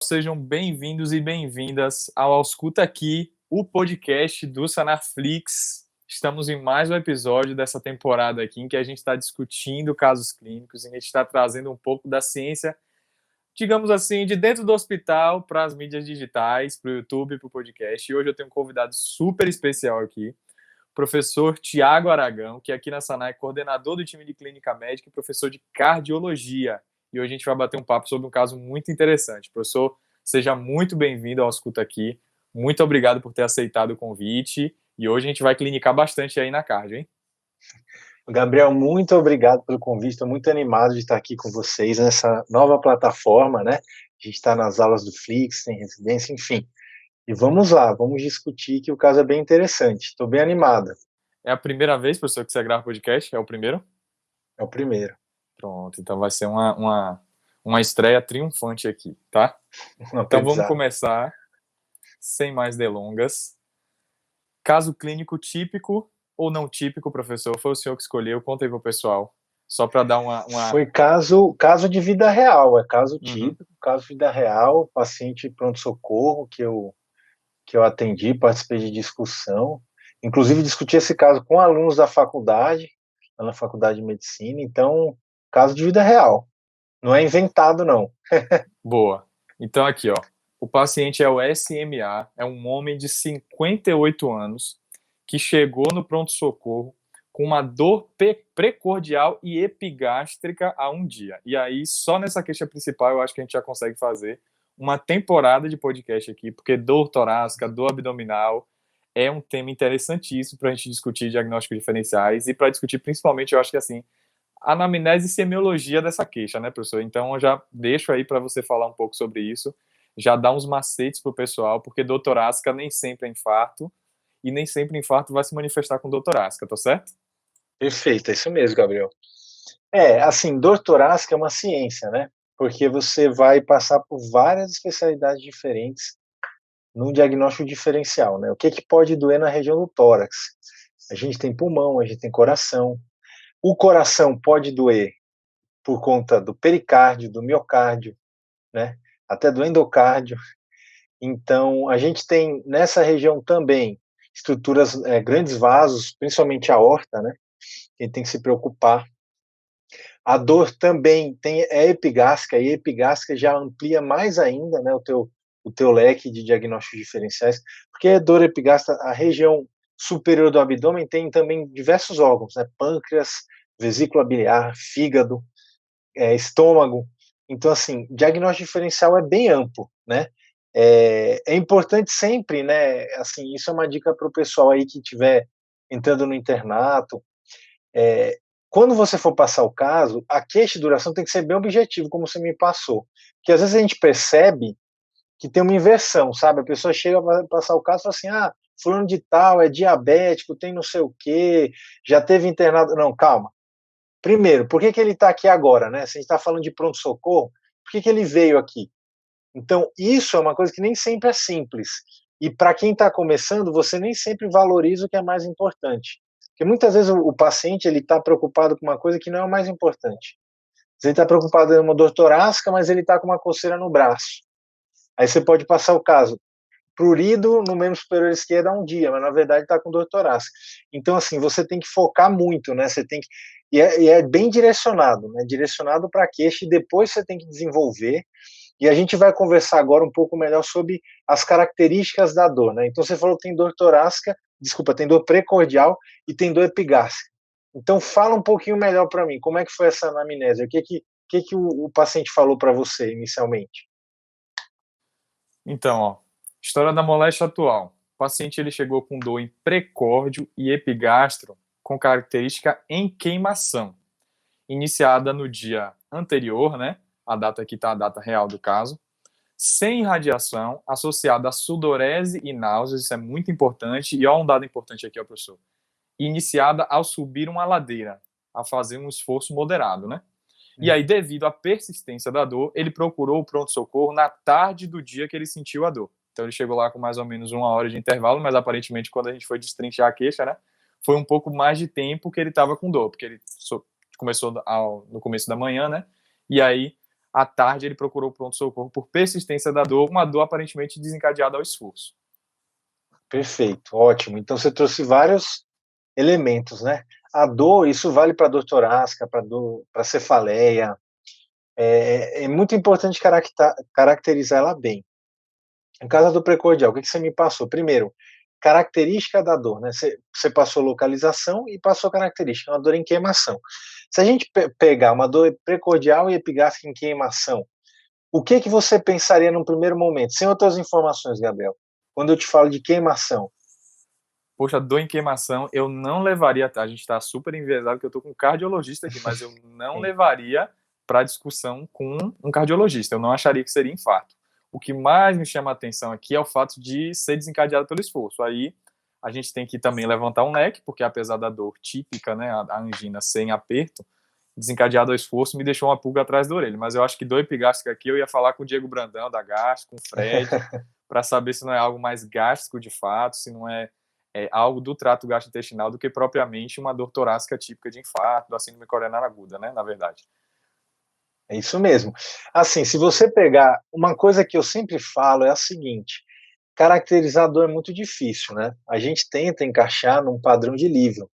Sejam bem-vindos e bem-vindas ao Ausculta Aqui, o podcast do Sanarflix. Estamos em mais um episódio dessa temporada aqui em que a gente está discutindo casos clínicos, em que a gente está trazendo um pouco da ciência, digamos assim, de dentro do hospital para as mídias digitais, para o YouTube, para o podcast. E hoje eu tenho um convidado super especial aqui, o professor Tiago Aragão, que aqui na Sanai é coordenador do time de clínica médica e professor de cardiologia. E hoje a gente vai bater um papo sobre um caso muito interessante. Professor, seja muito bem-vindo ao Escuta Aqui. Muito obrigado por ter aceitado o convite. E hoje a gente vai clinicar bastante aí na cardio, hein? Gabriel, muito obrigado pelo convite. Estou muito animado de estar aqui com vocês nessa nova plataforma, né? A gente está nas aulas do Flix, tem residência, enfim. E vamos lá, vamos discutir que o caso é bem interessante. Estou bem animado. É a primeira vez, professor, que você grava podcast? É o primeiro? É o primeiro. Pronto, então vai ser uma estreia triunfante aqui, tá? Um Então vamos aprendizado. começar, sem mais delongas. Caso clínico típico ou não típico, professor? Foi o senhor que escolheu, conta aí pro pessoal. Só para dar uma... Foi caso de vida real, é caso Uhum. típico, caso de vida real, paciente pronto-socorro que eu atendi, participei de discussão. Inclusive, discuti esse caso com alunos da faculdade, lá na faculdade de medicina. Então, caso de vida real. Não é inventado, não. Boa. Então aqui, ó. O paciente é o SMA, é um homem de 58 anos que chegou no pronto-socorro com uma dor precordial e epigástrica há um dia. E aí, só nessa queixa principal, eu acho que a gente já consegue fazer uma temporada de podcast aqui, porque dor torácica, dor abdominal, é um tema interessantíssimo para a gente discutir diagnósticos diferenciais e para discutir principalmente, eu acho que assim, a anamnese e semiologia dessa queixa, né, professor? Então, eu já deixo aí para você falar um pouco sobre isso, já dá uns macetes pro pessoal, porque dor torácica nem sempre é infarto, e nem sempre infarto vai se manifestar com dor torácica, tá certo? Perfeito, é isso mesmo, Gabriel. Assim, dor torácica é uma ciência, né? Porque você vai passar por várias especialidades diferentes num diagnóstico diferencial, né? O que pode doer na região do tórax? A gente tem pulmão, a gente tem coração. O coração pode doer por conta do pericárdio, do miocárdio, né? Até do endocárdio. Então, a gente tem nessa região também estruturas, grandes vasos, principalmente a aorta, né? Quem tem que se preocupar. A dor também é epigástrica, e a epigástrica já amplia mais ainda, né, o teu leque de diagnósticos diferenciais, porque a dor epigástrica, a região superior do abdômen tem também diversos órgãos, né, pâncreas, vesícula biliar, fígado, estômago. Então, assim, diagnóstico diferencial é bem amplo, né? É importante sempre, né? Assim, isso é uma dica para o pessoal aí que estiver entrando no internato. Quando você for passar o caso, a queixa de duração tem que ser bem objetivo, como você me passou. Porque às vezes a gente percebe que tem uma inversão, sabe? A pessoa chega para passar o caso e fala assim: ah, fulano de tal é diabético, tem não sei o quê, já teve internado. Não, calma. Primeiro, por que ele está aqui agora, né? Se a gente está falando de pronto-socorro, por que ele veio aqui? Então, isso é uma coisa que nem sempre é simples. E para quem está começando, você nem sempre valoriza o que é mais importante. Porque muitas vezes o paciente ele está preocupado com uma coisa que não é o mais importante. Ele está preocupado em uma dor torácica, mas ele está com uma coceira no braço. Aí você pode passar o caso. Prurido no membro superior esquerdo há um dia, mas na verdade está com dor torácica. Então, assim, você tem que focar muito, né? Você tem que. E é bem direcionado, né? Direcionado para a queixa e depois você tem que desenvolver. E a gente vai conversar agora um pouco melhor sobre as características da dor, né? Então você falou que tem dor torácica, desculpa, tem dor precordial e tem dor epigástrica. Então fala um pouquinho melhor para mim, como é que foi essa anamnese? O que o paciente falou para você inicialmente? Então, ó, história da moléstia atual. O paciente ele chegou com dor em precórdio e epigastro com característica em queimação, iniciada no dia anterior, né? A data aqui está a data real do caso, sem irradiação, associada a sudorese e náuseas, isso é muito importante. E ó, um dado importante aqui, ó, professor. Iniciada ao subir uma ladeira, a fazer um esforço moderado, né? E aí, devido à persistência da dor, ele procurou o pronto-socorro na tarde do dia que ele sentiu a dor. Então, ele chegou lá com mais ou menos 1 hora de intervalo, mas aparentemente, quando a gente foi destrinchar a queixa, né, foi um pouco mais de tempo que ele estava com dor, porque ele começou no começo da manhã, né? E aí, À tarde, ele procurou o pronto-socorro por persistência da dor, uma dor aparentemente desencadeada ao esforço. Perfeito, ótimo. Então você trouxe vários elementos, né? A dor, isso vale para dor torácica, para cefaleia. É muito importante caracterizar ela bem. No caso da dor precordial, o que você me passou? Primeiro, característica da dor, né? Você passou localização e passou característica, uma dor em queimação. Se a gente pegar uma dor precordial e epigástrica em queimação, o que você pensaria num primeiro momento? Sem outras informações, Gabriel. Quando eu te falo de queimação. Poxa, dor em queimação, eu não levaria, a gente está super enviesado que eu estou com um cardiologista aqui, mas eu não levaria para discussão com um cardiologista, eu não acharia que seria infarto. O que mais me chama a atenção aqui é o fato de ser desencadeado pelo esforço. Aí a gente tem que também levantar um leque, porque apesar da dor típica, né, a angina sem aperto, desencadeado ao esforço me deixou uma pulga atrás da orelha. Mas eu acho que dor epigástrica aqui eu ia falar com o Diego Brandão da Gastro, com o Fred, para saber se não é algo mais gástrico de fato, se não é algo do trato gastrointestinal do que propriamente uma dor torácica típica de infarto, da síndrome coronariana aguda, né, na verdade. É isso mesmo. Assim, se você pegar, uma coisa que eu sempre falo é a seguinte, caracterizar a dor é muito difícil, né? A gente tenta encaixar num padrão de livro.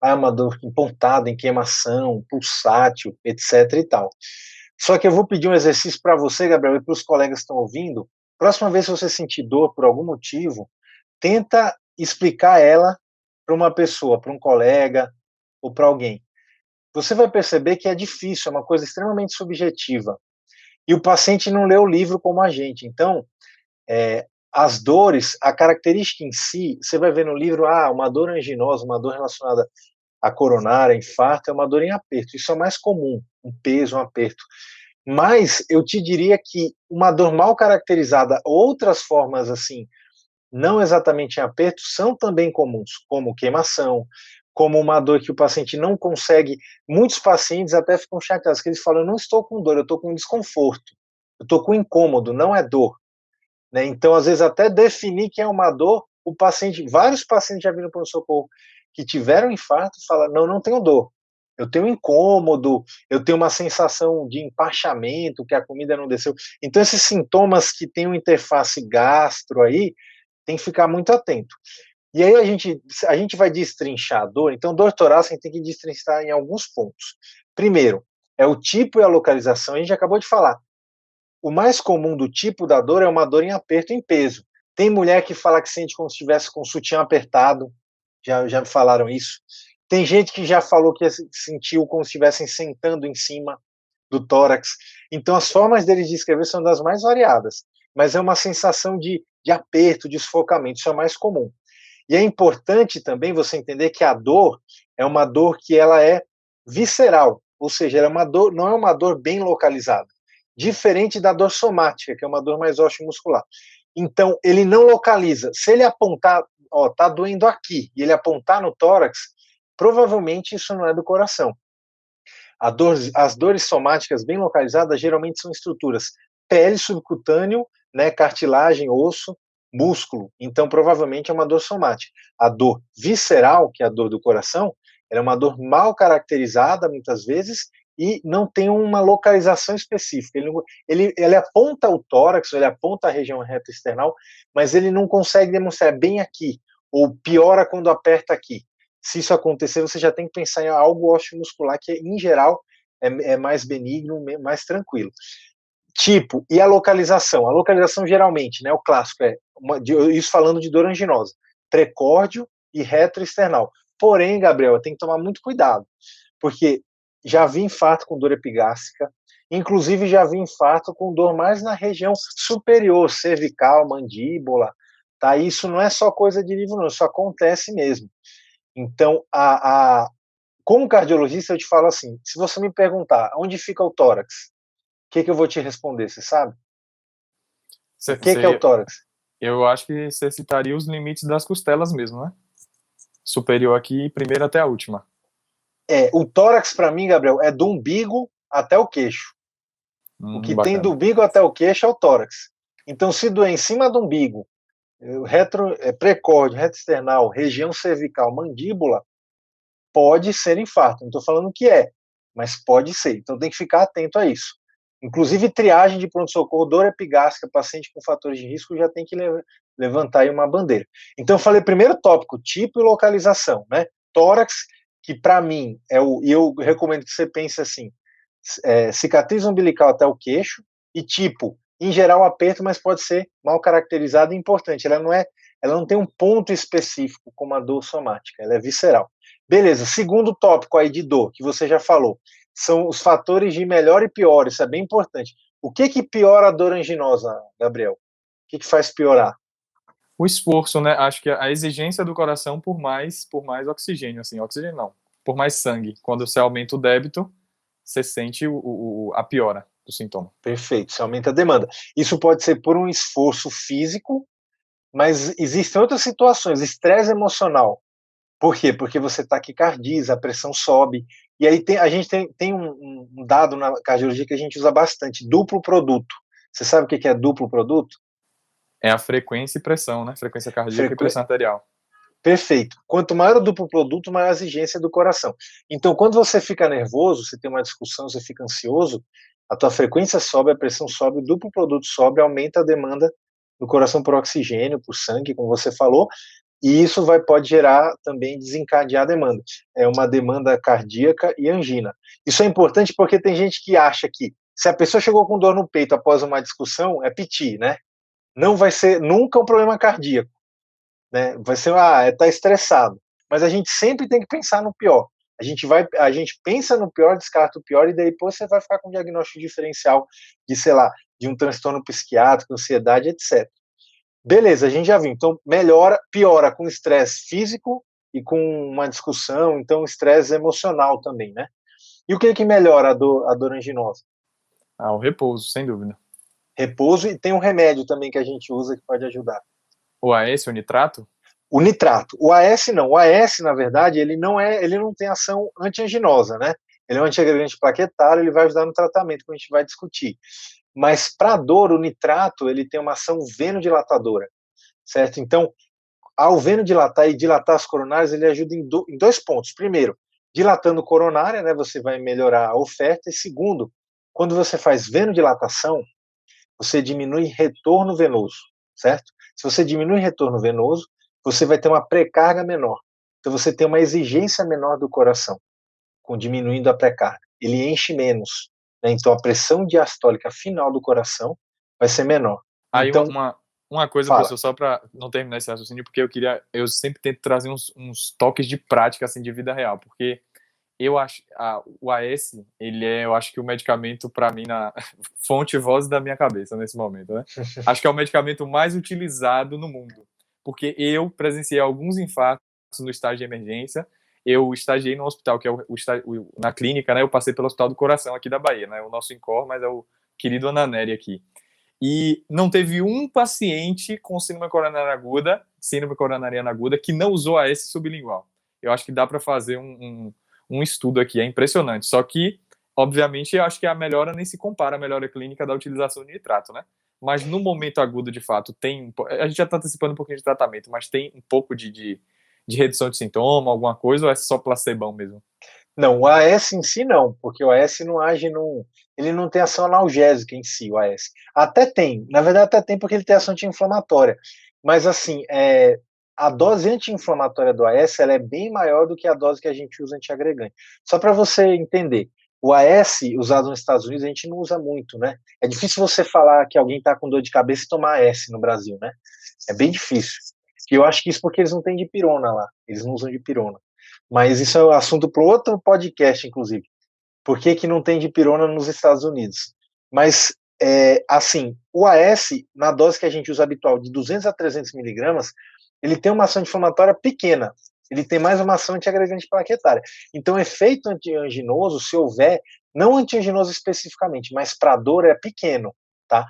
Ah, uma dor empontada, em queimação, pulsátil, etc e tal. Só que eu vou pedir um exercício para você, Gabriel, e para os colegas que estão ouvindo. Próxima vez que você sentir dor por algum motivo, tenta explicar ela para uma pessoa, para um colega ou para alguém. Você vai perceber que é difícil, é uma coisa extremamente subjetiva. E o paciente não lê o livro como a gente. Então, as dores, a característica em si, você vai ver no livro, uma dor anginosa, uma dor relacionada à coronária, infarto, é uma dor em aperto. Isso é mais comum, um peso, um aperto. Mas eu te diria que uma dor mal caracterizada, outras formas assim, não exatamente em aperto, são também comuns, como queimação, como uma dor que o paciente não consegue. Muitos pacientes até ficam chateados, que eles falam, eu não estou com dor, eu estou com desconforto, eu estou com incômodo, não é dor. Né? Então, às vezes, até definir que é uma dor, o paciente, vários pacientes já viram para o socorro que tiveram infarto e falam, não, não tenho dor, eu tenho incômodo, eu tenho uma sensação de empachamento, que a comida não desceu. Então, esses sintomas que têm uma interface gastro aí, tem que ficar muito atento. E aí a gente vai destrinchar a dor, então dor torácica a gente tem que destrinchar em alguns pontos. Primeiro, é o tipo e a localização, a gente acabou de falar. O mais comum do tipo da dor é uma dor em aperto em peso. Tem mulher que fala que sente como se estivesse com o sutiã apertado, já me falaram isso. Tem gente que já falou que sentiu como se estivessem sentando em cima do tórax. Então, as formas deles de descrever são das mais variadas, mas é uma sensação de aperto, de sufocamento, isso é mais comum. E é importante também você entender que a dor é uma dor que ela é visceral, ou seja, ela é uma dor, não é uma dor bem localizada, diferente da dor somática, que é uma dor mais osteomuscular. Então, ele não localiza. Se ele apontar, tá doendo aqui, e ele apontar no tórax, provavelmente isso não é do coração. As dores somáticas bem localizadas geralmente são estruturas pele, subcutâneo, né, cartilagem, osso, músculo. Então, provavelmente é uma dor somática. A dor visceral, que é a dor do coração, ela é uma dor mal caracterizada, muitas vezes, e não tem uma localização específica. Ele aponta o tórax, ele aponta a região retroesternal, mas ele não consegue demonstrar bem aqui, ou piora quando aperta aqui. Se isso acontecer, você já tem que pensar em algo osteomuscular que, em geral, é mais benigno, mais tranquilo. Tipo, e a localização? A localização, geralmente, né, o clássico isso falando de dor anginosa, precórdio e retroesternal. Porém, Gabriel, tem que tomar muito cuidado, porque já vi infarto com dor epigástrica, inclusive já vi infarto com dor mais na região superior, cervical, mandíbula, tá? Isso não é só coisa de livro, não, isso acontece mesmo. Então, como cardiologista, eu te falo assim, se você me perguntar onde fica o tórax, o que eu vou te responder, você sabe? O que é o tórax? Eu acho que você citaria os limites das costelas mesmo, né? Superior aqui, primeiro até a última. O tórax, para mim, Gabriel, é do umbigo até o queixo. O que tem do Bacana. umbigo até o queixo é o tórax. Então, se doer em cima do umbigo, precórdio, retroesternal, região cervical, mandíbula, pode ser infarto. Não estou falando que é, mas pode ser. Então, tem que ficar atento a isso. Inclusive, triagem de pronto-socorro, dor epigástrica, paciente com fatores de risco, já tem que levantar aí uma bandeira. Então, eu falei primeiro tópico, tipo e localização, né? Tórax, que para mim e eu recomendo que você pense assim, cicatriz umbilical até o queixo, e tipo, em geral, aperto, mas pode ser mal caracterizado e importante. Ela não tem um ponto específico como a dor somática, ela é visceral. Beleza, segundo tópico aí de dor, que você já falou, são os fatores de melhor e pior, isso é bem importante. O que piora a dor anginosa, Gabriel? O que faz piorar? O esforço, né? Acho que a exigência do coração por mais oxigênio, assim, oxigênio não, por mais sangue. Quando você aumenta o débito, você sente a piora do sintoma. Perfeito, você aumenta a demanda. Isso pode ser por um esforço físico, mas existem outras situações, estresse emocional. Por quê? Porque você taquicardia, a pressão sobe. E aí a gente tem um dado na cardiologia que a gente usa bastante, duplo produto. Você sabe o que é duplo produto? É a frequência e pressão, né? Frequência cardíaca e pressão arterial. Perfeito. Quanto maior o duplo produto, maior a exigência do coração. Então, quando você fica nervoso, você tem uma discussão, você fica ansioso, a tua frequência sobe, a pressão sobe, o duplo produto sobe, aumenta a demanda do coração por oxigênio, por sangue, como você falou, e isso pode gerar também desencadear a demanda. É uma demanda cardíaca e angina. Isso é importante porque tem gente que acha que se a pessoa chegou com dor no peito após uma discussão, é piti, né? Não vai ser nunca um problema cardíaco, né? Vai ser, tá estressado. Mas a gente sempre tem que pensar no pior. A gente pensa no pior, descarta o pior, e daí depois você vai ficar com um diagnóstico diferencial de, sei lá, de um transtorno psiquiátrico, ansiedade, etc. Beleza, a gente já viu. Então, piora com estresse físico e com uma discussão, então estresse emocional também, né? E o que melhora a dor anginosa? O repouso, sem dúvida. Repouso, e tem um remédio também que a gente usa que pode ajudar. O AS, o nitrato? O nitrato. O AS não. O AS, na verdade, ele não tem ação antianginosa, né? Ele é um antiagregante plaquetário, ele vai ajudar no tratamento, que a gente vai discutir. Mas para dor, o nitrato, ele tem uma ação venodilatadora, certo? Então, ao venodilatar e dilatar as coronárias, ele ajuda em dois pontos. Primeiro, dilatando coronária, né, você vai melhorar a oferta. E segundo, quando você faz venodilatação, você diminui retorno venoso, certo? Se você diminui retorno venoso, você vai ter uma pré-carga menor. Então você tem uma exigência menor do coração, com diminuindo a pré-carga. Ele enche menos, né? Então a pressão diastólica final do coração vai ser menor. Aí então, uma coisa, fala. professor, só para não terminar esse raciocínio, porque eu sempre tento trazer uns toques de prática, assim, de vida real, porque eu acho, o AS, eu acho que o medicamento, para mim, na fonte voz da minha cabeça nesse momento, né? Acho que é o medicamento mais utilizado no mundo, porque eu presenciei alguns infartos no estágio de emergência, eu estagiei no hospital, que é na clínica, né? Eu passei pelo Hospital do Coração aqui da Bahia, né? O nosso INCOR, mas é o querido Ananeri aqui. E não teve um paciente com síndrome coronariana aguda, que não usou AS sublingual. Eu acho que dá para fazer um estudo aqui, é impressionante. Só que, obviamente, eu acho que a melhora nem se compara à melhora clínica da utilização de nitrato, né? Mas no momento agudo, de fato, a gente já está antecipando um pouquinho de tratamento, mas tem um pouco de redução de sintoma, alguma coisa, ou é só placebão mesmo? Não, o AS em si não, porque o AS não age ele não tem ação analgésica em si, o AS. Até tem, na verdade até tem porque ele tem ação anti-inflamatória, mas assim, a dose anti-inflamatória do AS ela é bem maior do que a dose que a gente usa antiagregante. Só para você entender, o AS usado nos Estados Unidos a gente não usa muito, né? É difícil você falar que alguém está com dor de cabeça e tomar AS no Brasil, né? É bem difícil. E eu acho que isso porque eles não têm dipirona lá, eles não usam dipirona. Mas isso é um assunto para outro podcast, inclusive. Por que não tem dipirona nos Estados Unidos? Mas, assim, o AS, na dose que a gente usa habitual, de 200 a 300 miligramas, ele tem uma ação inflamatória pequena. Ele tem mais uma ação antiagregante plaquetária. Então, efeito antianginoso, se houver, não antianginoso especificamente, mas para dor é pequeno, tá?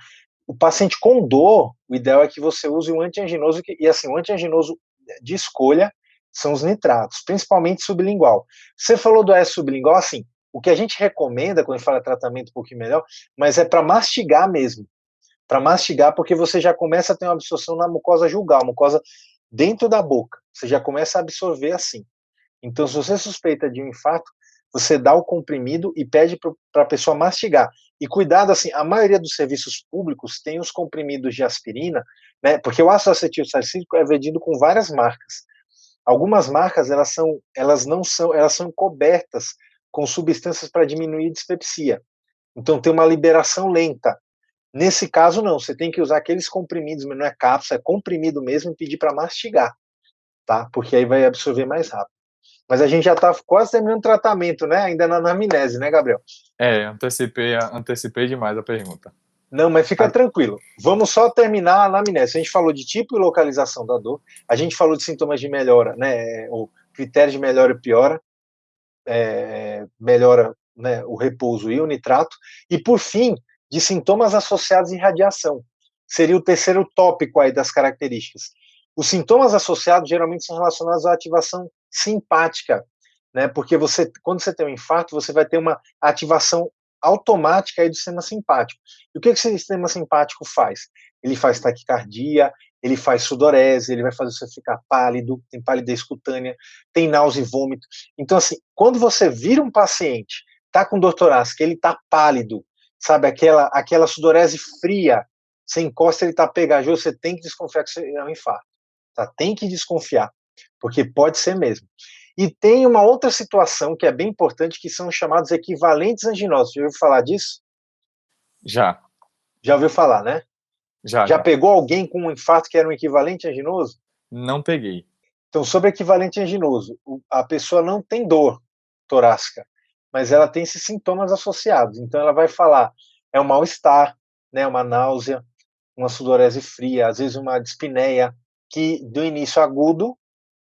O paciente com dor, o ideal é que você use um antianginoso, e assim, o antianginoso de escolha são os nitratos, principalmente sublingual. Você falou do AS sublingual, assim, o que a gente recomenda quando fala tratamento um pouquinho melhor, mas é para mastigar mesmo. Para mastigar, porque você já começa a ter uma absorção na mucosa julgal, mucosa dentro da boca. Você já começa a absorver assim. Então, se você suspeita de um infarto, você dá o comprimido e pede para a pessoa mastigar. E cuidado, assim, a maioria dos serviços públicos tem os comprimidos de aspirina, né? Porque o ácido acetil salicílico é vendido com várias marcas. Algumas marcas, elas são cobertas com substâncias para diminuir a dispepsia. Então tem uma liberação lenta. Nesse caso, não, você tem que usar aqueles comprimidos, mas não é cápsula, é comprimido mesmo, e pedir para mastigar, tá? Porque aí vai absorver mais rápido. Mas a gente já está quase terminando o tratamento, né? Ainda na anamnese, né, Gabriel? Antecipei demais a pergunta. Não, mas fica tranquilo. Vamos só terminar a anamnese. A gente falou de tipo e localização da dor, a gente falou de sintomas de melhora, né? O critério de melhora e piora, melhora, né, o repouso e o nitrato. E, por fim, de sintomas associados em radiação. Seria o terceiro tópico aí das características. Os sintomas associados geralmente são relacionados à ativação simpática, né? Porque quando você tem um infarto, você vai ter uma ativação automática aí do sistema simpático. E o que esse sistema simpático faz? Ele faz taquicardia, ele faz sudorese, ele vai fazer você ficar pálido, tem palidez cutânea, tem náusea e vômito. Então, assim, quando você vira um paciente, tá com dor torácica, ele tá pálido, sabe, aquela sudorese fria, você encosta, ele tá pegajoso, você tem que desconfiar que é um infarto, tá? Tem que desconfiar, porque pode ser mesmo. E tem uma outra situação que é bem importante, que são os chamados equivalentes anginosos. Já ouviu falar disso? Já. Já ouviu falar, né? Já Já. pegou alguém com um infarto que era um equivalente anginoso? Não peguei. Então, sobre equivalente anginoso, a pessoa não tem dor torácica, mas ela tem esses sintomas associados. Então, ela vai falar, é um mal-estar, né, uma náusea, uma sudorese fria, às vezes uma dispneia, que do início agudo,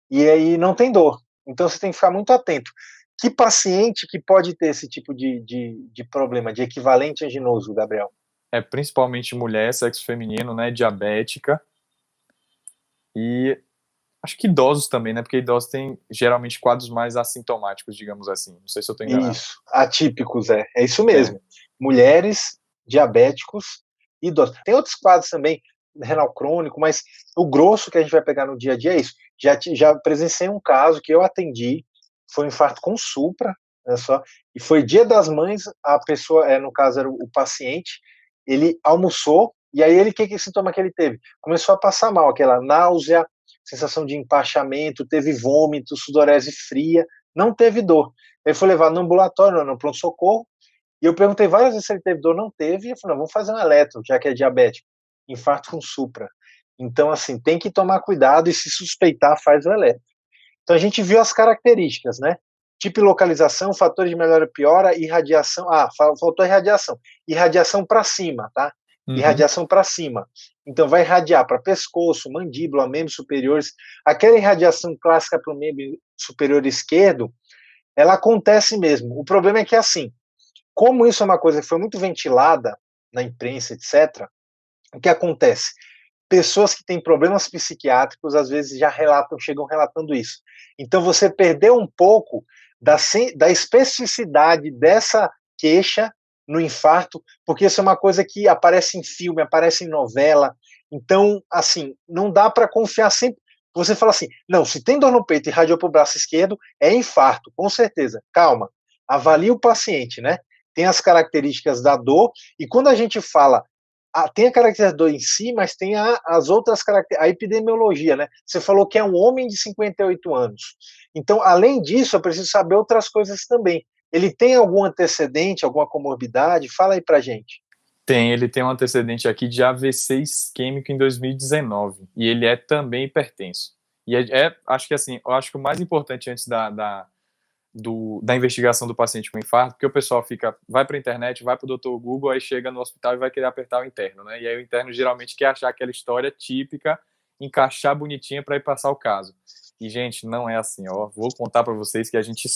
e aí não tem dor. Então, você tem que ficar muito atento. Que paciente que pode ter esse tipo de problema, de equivalente anginoso, Gabriel? Principalmente mulher, sexo feminino, né, diabética, e acho que idosos também, né, porque idosos têm geralmente quadros mais assintomáticos, digamos assim. Não sei se eu estou enganado. Isso, atípicos, é isso É. mesmo. Mulheres, diabéticos, idosos. Tem outros quadros também, renal crônico, mas o grosso que a gente vai pegar no dia a dia é isso. Já presenciei um caso que eu atendi, foi um infarto com supra, né, só, e foi Dia das Mães, a pessoa, no caso era o paciente, ele almoçou, e aí que sintoma que ele teve? Começou a passar mal, aquela náusea, sensação de empachamento, teve vômito, sudorese fria, não teve dor. Ele foi levado no ambulatório, no pronto-socorro, e eu perguntei várias vezes se ele teve dor, não teve, e eu falei, não, vamos fazer um eletro, já que é diabético, infarto com supra. Então, assim, tem que tomar cuidado e se suspeitar, faz o eletro. Então, a gente viu as características, né? Tipo e localização, fatores de melhora e piora, irradiação, faltou irradiação. Irradiação para cima, tá? Irradiação para cima. Então, vai irradiar para pescoço, mandíbula, membros superiores. Aquela irradiação clássica para o membro superior esquerdo, ela acontece mesmo. O problema é que, assim, como isso é uma coisa que foi muito ventilada na imprensa, etc., o que acontece? Pessoas que têm problemas psiquiátricos, às vezes, chegam relatando isso. Então, você perdeu um pouco da especificidade dessa queixa no infarto, porque isso é uma coisa que aparece em filme, aparece em novela. Então, assim, não dá para confiar sempre. Você fala assim, não, se tem dor no peito e irradiou para o braço esquerdo, é infarto, com certeza. Calma, avalie o paciente, né? Tem as características da dor, e quando a gente fala, tem a característica da dor em si, mas tem as outras características, a epidemiologia, né? Você falou que é um homem de 58 anos. Então, além disso, eu preciso saber outras coisas também. Ele tem algum antecedente, alguma comorbidade? Fala aí pra gente. Ele tem um antecedente aqui de AVC isquêmico em 2019, e ele é também hipertenso. E acho que assim, eu acho que o mais importante antes da investigação do paciente com infarto, porque o pessoal vai para a internet, vai para o Dr. Google, aí chega no hospital e vai querer apertar o interno, né? E aí o interno geralmente quer achar aquela história típica, encaixar bonitinha para ir passar o caso. E, gente, não é assim, ó. Vou contar para vocês que a gente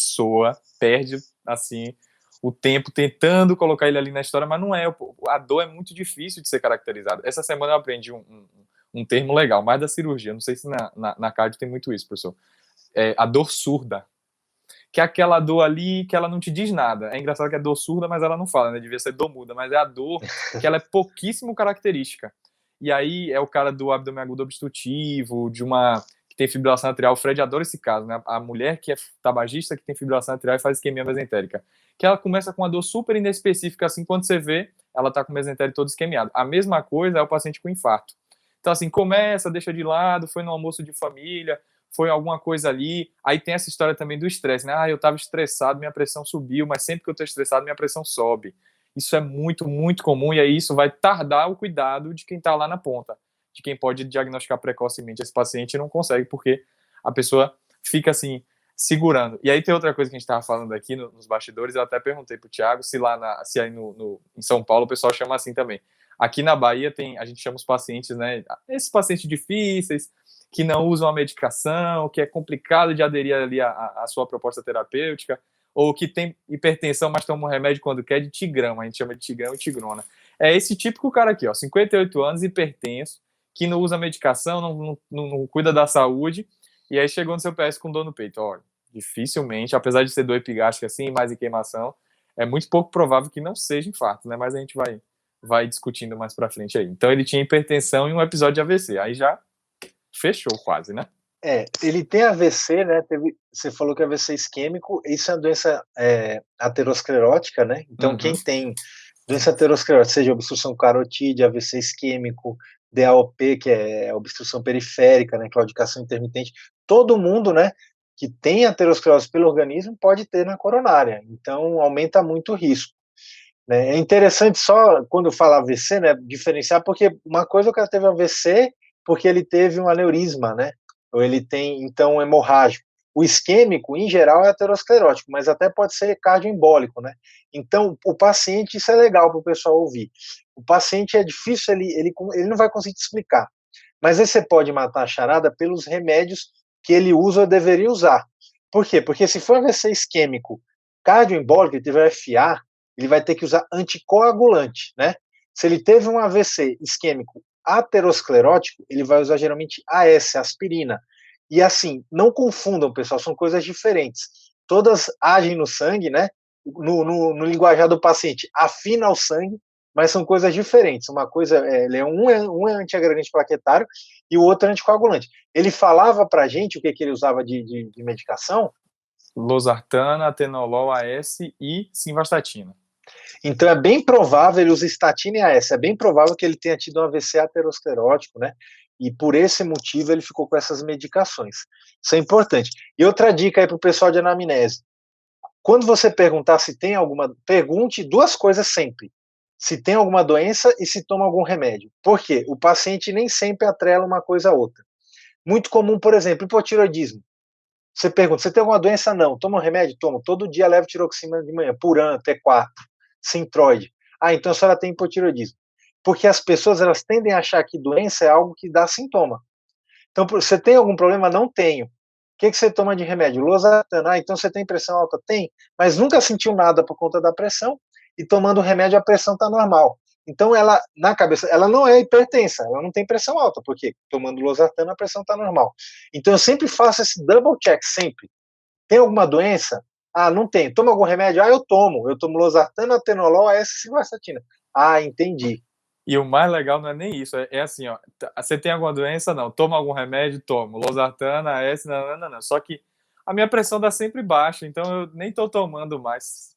perde, assim, o tempo tentando colocar ele ali na história, mas não é. A dor é muito difícil de ser caracterizada. Essa semana eu aprendi um termo legal, mais da cirurgia. Não sei se na cardio tem muito isso, professor. A dor surda. Que é aquela dor ali que ela não te diz nada. É engraçado que é dor surda, mas ela não fala, né? Devia ser dor muda, mas é a dor que ela é pouquíssimo característica. E aí é o cara do abdômen agudo obstrutivo, que tem fibrilação atrial, o Fred adora esse caso, né? A mulher que é tabagista, que tem fibrilação atrial e faz isquemia mesentérica, que ela começa com uma dor super inespecífica, assim, quando você vê, ela tá com o mesentérico todo esquemiado. A mesma coisa é o paciente com infarto. Então, assim, começa, deixa de lado, foi no almoço de família, foi alguma coisa ali, aí tem essa história também do estresse, né? Ah, eu tava estressado, minha pressão subiu, mas sempre que eu tô estressado, minha pressão sobe. Isso é muito, muito comum, e aí isso vai tardar o cuidado de quem tá lá na ponta, de quem pode diagnosticar precocemente esse paciente e não consegue, porque a pessoa fica assim, segurando. E aí tem outra coisa que a gente estava falando aqui nos bastidores, eu até perguntei pro Thiago se se aí em São Paulo o pessoal chama assim também. Aqui na Bahia a gente chama os pacientes, né, esses pacientes difíceis, que não usam a medicação, que é complicado de aderir ali à sua proposta terapêutica, ou que tem hipertensão, mas toma um remédio quando quer, de tigrão, a gente chama de tigrão e tigrona. É esse típico cara aqui, ó, 58 anos, hipertenso, que não usa medicação, não cuida da saúde, e aí chegou no seu PS com dor no peito. Olha, dificilmente, apesar de ser dor epigástrica assim, mais em queimação, é muito pouco provável que não seja infarto, né? Mas a gente vai discutindo mais pra frente aí. Então ele tinha hipertensão e um episódio de AVC, aí já fechou quase, né? Ele tem AVC, né? Você falou que é AVC isquêmico, isso é uma doença aterosclerótica, né? Então, quem tem doença aterosclerótica, seja obstrução carotídea, AVC isquêmico, DAOP, que é obstrução periférica, né? Claudicação intermitente, todo mundo, né? Que tem aterosclerose pelo organismo pode ter na coronária. Então, aumenta muito o risco. Né? É interessante só, quando fala AVC, né? Diferenciar, porque uma coisa o cara teve AVC porque ele teve um aneurisma, né? Ou ele tem, então, hemorrágico. O isquêmico, em geral, é aterosclerótico, mas até pode ser cardioembólico, né? Então, o paciente, isso é legal para o pessoal ouvir. O paciente é difícil, ele não vai conseguir te explicar. Mas aí você pode matar a charada pelos remédios que ele usa ou deveria usar. Por quê? Porque se for AVC isquêmico cardioembólico, ele tiver FA, ele vai ter que usar anticoagulante, né? Se ele teve um AVC isquêmico aterosclerótico, ele vai usar geralmente AS, aspirina. E assim, não confundam, pessoal, são coisas diferentes. Todas agem no sangue, né? No linguajar do paciente, afina o sangue, mas são coisas diferentes. Uma coisa, um é antiagregante plaquetário e o outro é anticoagulante. Ele falava pra gente o que ele usava de medicação? Losartana, atenolol, AS e simvastatina. Então é bem provável, ele usa estatina e AS, é bem provável que ele tenha tido um AVC aterosclerótico, né? E por esse motivo ele ficou com essas medicações. Isso é importante. E outra dica aí para o pessoal de anamnese. Quando você perguntar se tem alguma, pergunte duas coisas sempre. Se tem alguma doença e se toma algum remédio. Por quê? O paciente nem sempre atrela uma coisa a outra. Muito comum, por exemplo, hipotiroidismo. Você pergunta, você tem alguma doença? Não. Toma um remédio? Tomo. Todo dia levo tiroxina de manhã, Puran, T4, Sintroid. Ah, então a senhora tem hipotiroidismo. Porque as pessoas, elas tendem a achar que doença é algo que dá sintoma. Então, você tem algum problema? Não tenho. O que você toma de remédio? Losartana. Ah, então você tem pressão alta? Tem. Mas nunca sentiu nada por conta da pressão e tomando remédio a pressão está normal. Então, ela, na cabeça, ela não é hipertensa, ela não tem pressão alta, porque tomando losartana a pressão está normal. Então, eu sempre faço esse double check, sempre. Tem alguma doença? Ah, não tem. Toma algum remédio? Ah, eu tomo. Eu tomo losartana, atenolol, S-civastatina. Ah, entendi. E o mais legal não é nem isso, é assim, ó, você tem alguma doença? Não. Toma algum remédio? Tomo. Losartana, S, não. Só que a minha pressão dá sempre baixa, então eu nem tô tomando mais.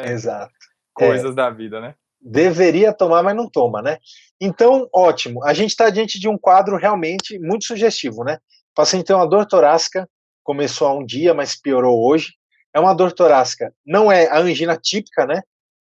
Exato. Coisas da vida, né? Deveria tomar, mas não toma, né? Então, ótimo. A gente está diante de um quadro realmente muito sugestivo, né? O paciente tem uma dor torácica, começou há um dia, mas piorou hoje. É uma dor torácica, não é a angina típica, né?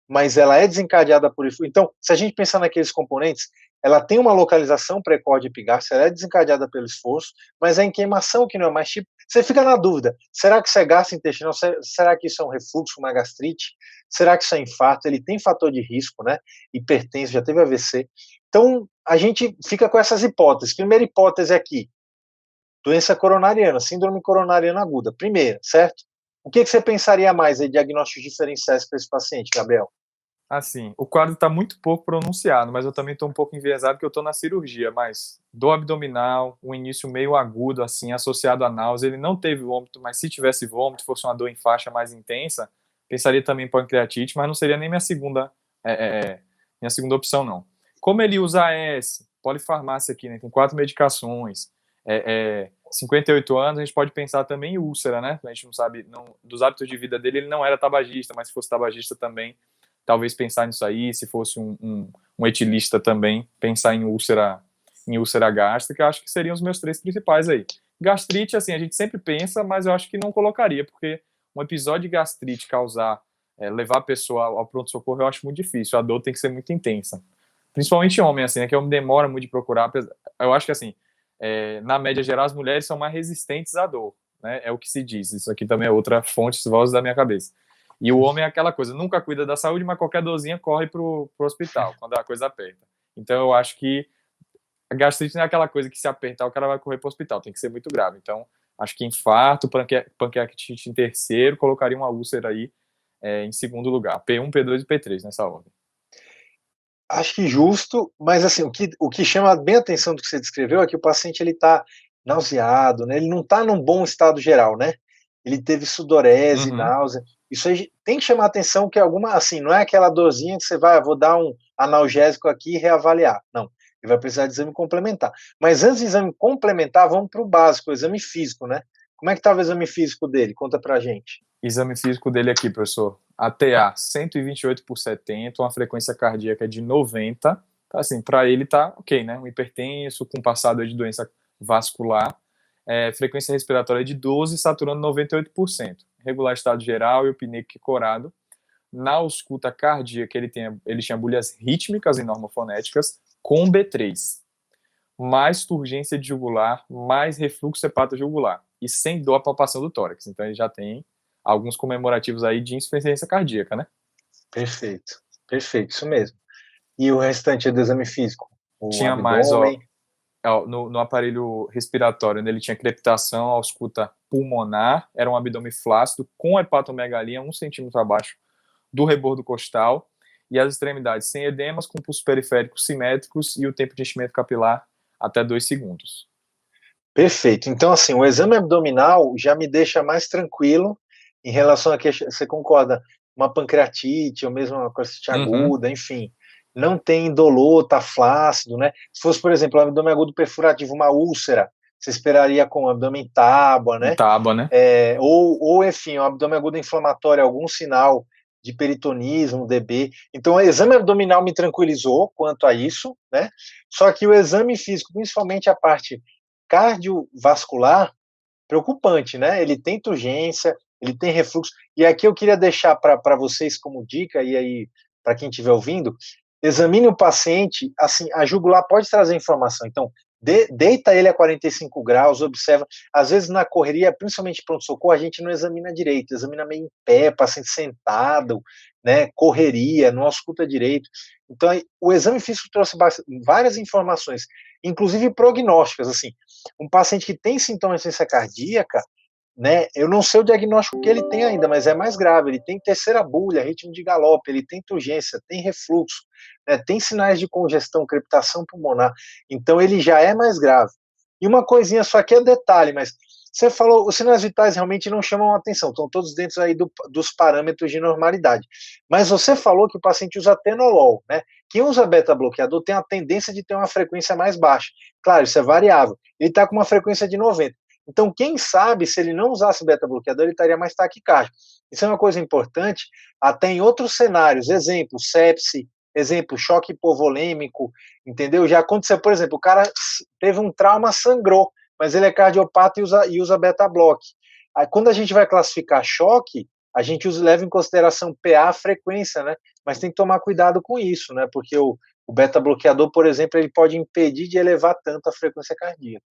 Mas ela é desencadeada por isso. Então, se a gente pensar naqueles componentes, ela tem uma localização precoce de epigastria, ela é desencadeada pelo esforço, mas é em queimação que não é mais tipo. Você fica na dúvida, será que isso é gastrointestinal? Será que isso é um refluxo, uma gastrite? Será que isso é infarto? Ele tem fator de risco, né? Hipertenso, já teve AVC. Então, a gente fica com essas hipóteses. Primeira hipótese aqui, doença coronariana, síndrome coronariana aguda. Primeira, certo? O que você pensaria mais em diagnósticos diferenciais para esse paciente, Gabriel? Assim, o quadro está muito pouco pronunciado, mas eu também estou um pouco enviesado porque eu estou na cirurgia, mas dor abdominal, um início meio agudo, assim, associado à náusea, ele não teve vômito, mas se tivesse vômito, fosse uma dor em faixa mais intensa, pensaria também em pancreatite, mas não seria nem minha segunda opção, não. Como ele usa AS, polifarmácia aqui, né, tem 4 medicações, 58 anos, a gente pode pensar também em úlcera, né? A gente não sabe, dos hábitos de vida dele, ele não era tabagista, mas se fosse tabagista também, talvez pensar nisso aí, se fosse um etilista também, pensar em úlcera gástrica, acho que seriam os meus 3 principais aí. Gastrite, assim, a gente sempre pensa, mas eu acho que não colocaria, porque um episódio de gastrite levar a pessoa ao pronto-socorro, eu acho muito difícil, a dor tem que ser muito intensa. Principalmente homem, assim, né, que homem demora muito de procurar, eu acho que, assim, na média geral, as mulheres são mais resistentes à dor, né? É o que se diz. Isso aqui também é outra fonte, vozes da minha cabeça. E o homem é aquela coisa, nunca cuida da saúde, mas qualquer dorzinha corre pro hospital, quando a coisa aperta. Então, eu acho que a gastrite não é aquela coisa que se apertar, o cara vai correr pro hospital, tem que ser muito grave. Então, acho que infarto, pancreatite em terceiro, colocaria uma úlcera aí em segundo lugar. P1, P2 e P3 nessa ordem. Acho que justo, mas assim, o que chama bem a atenção do que você descreveu é que o paciente ele está nauseado, né? Ele não está num bom estado geral, né? Ele teve sudorese, Uhum. náusea. Isso aí tem que chamar a atenção que alguma, assim, não é aquela dorzinha que você vai, vou dar um analgésico aqui e reavaliar. Não, ele vai precisar de exame complementar. Mas antes do exame complementar, vamos para o básico, o exame físico, né? Como é que estava o exame físico dele? Conta pra gente. Exame físico dele aqui, professor. ATA 128/70, uma frequência cardíaca de 90. Então, assim, para ele tá ok, né? Um hipertenso, com passado de doença vascular. Frequência respiratória de 12, saturando 98%. Regular estado geral e o PNIC corado. Na ausculta cardíaca, ele tinha bolhas rítmicas e normofonéticas com B3. Mais turgência de jugular, mais refluxo hepatojugular. E sem dor a palpação do tórax. Então, ele já tem alguns comemorativos aí de insuficiência cardíaca, né? Perfeito, perfeito, isso mesmo. E o restante é do exame físico? O Tinha mais, ó, abdômen? no aparelho respiratório, né, ele tinha crepitação, ausculta pulmonar, era um abdômen flácido com hepatomegalia 1 centímetro abaixo do rebordo costal, e as extremidades sem edemas, com pulsos periféricos simétricos e o tempo de enchimento capilar até 2 segundos. Perfeito. Então, assim, o exame abdominal já me deixa mais tranquilo em relação a que você concorda, uma pancreatite ou mesmo uma colite Uhum. aguda, enfim, não tem indolor, tá flácido, né? Se fosse, por exemplo, um abdômen agudo perfurativo, uma úlcera, você esperaria com um abdômen tábua, né? Tábua, né? Enfim, um abdômen agudo inflamatório, algum sinal de peritonismo, DB. Então, o exame abdominal me tranquilizou quanto a isso, né? Só que o exame físico, principalmente a parte cardiovascular, preocupante, né? Ele tem turgência, ele tem refluxo. E aqui eu queria deixar para vocês como dica, e aí, para quem estiver ouvindo, examine o paciente, assim, a jugular pode trazer informação. Então, deita ele a 45 graus, observa. Às vezes, na correria, principalmente pronto-socorro, a gente não examina direito, examina meio em pé, paciente sentado, né? Correria, não ausculta direito. Então, o exame físico trouxe várias informações, inclusive prognósticas, assim. Um paciente que tem sintomas de insuficiência cardíaca, né? Eu não sei o diagnóstico que ele tem ainda, mas é mais grave. Ele tem terceira bulha, ritmo de galope, ele tem turgência, tem refluxo, né? Tem sinais de congestão, crepitação pulmonar. Então ele já é mais grave. E uma coisinha só que é detalhe, mas você falou, os sinais vitais realmente não chamam a atenção, estão todos dentro aí dos parâmetros de normalidade. Mas você falou que o paciente usa atenolol, né? Quem usa beta-bloqueador tem a tendência de ter uma frequência mais baixa. Claro, isso é variável. Ele está com uma frequência de 90. Então, quem sabe, se ele não usasse beta-bloqueador, ele estaria mais taquicárdico. Isso é uma coisa importante, até em outros cenários, exemplo, sepse, exemplo, choque hipovolêmico, entendeu? Já aconteceu, por exemplo, o cara teve um trauma, sangrou, mas ele é cardiopata e usa beta-block. Aí, quando a gente vai classificar choque, a gente leva em consideração PA, frequência, né? Mas tem que tomar cuidado com isso, né? Porque o beta-bloqueador, por exemplo, ele pode impedir de elevar tanto a frequência cardíaca.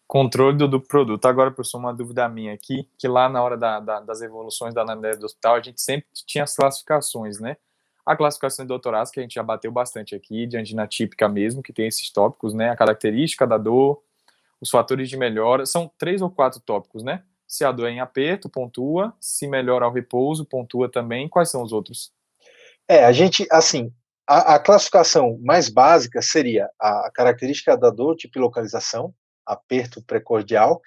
Controle do produto. Agora, professor, uma dúvida minha aqui, que lá na hora das evoluções da anamnese do hospital, a gente sempre tinha as classificações, né? A classificação de doutorado, que a gente já bateu bastante aqui, de angina típica mesmo, que tem esses tópicos, né? A característica da dor, os fatores de melhora, são 3 ou 4 tópicos, né? Se a dor é em aperto, pontua, se melhora ao repouso, pontua também. Quais são os outros? A gente, assim, a classificação mais básica seria a característica da dor, tipo localização, aperto precordial,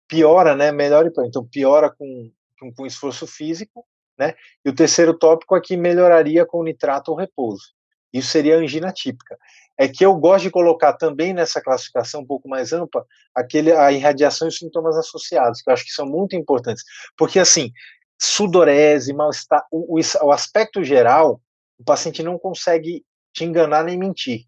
piora, né, melhora, então piora com esforço físico, né, e o terceiro tópico é que melhoraria com nitrato ou repouso. Isso seria a angina típica. é que eu gosto de colocar também nessa classificação um pouco mais ampla a irradiação e os sintomas associados, que eu acho que são muito importantes. Porque, assim, sudorese, mal-estar, o aspecto geral, o paciente não consegue te enganar nem mentir,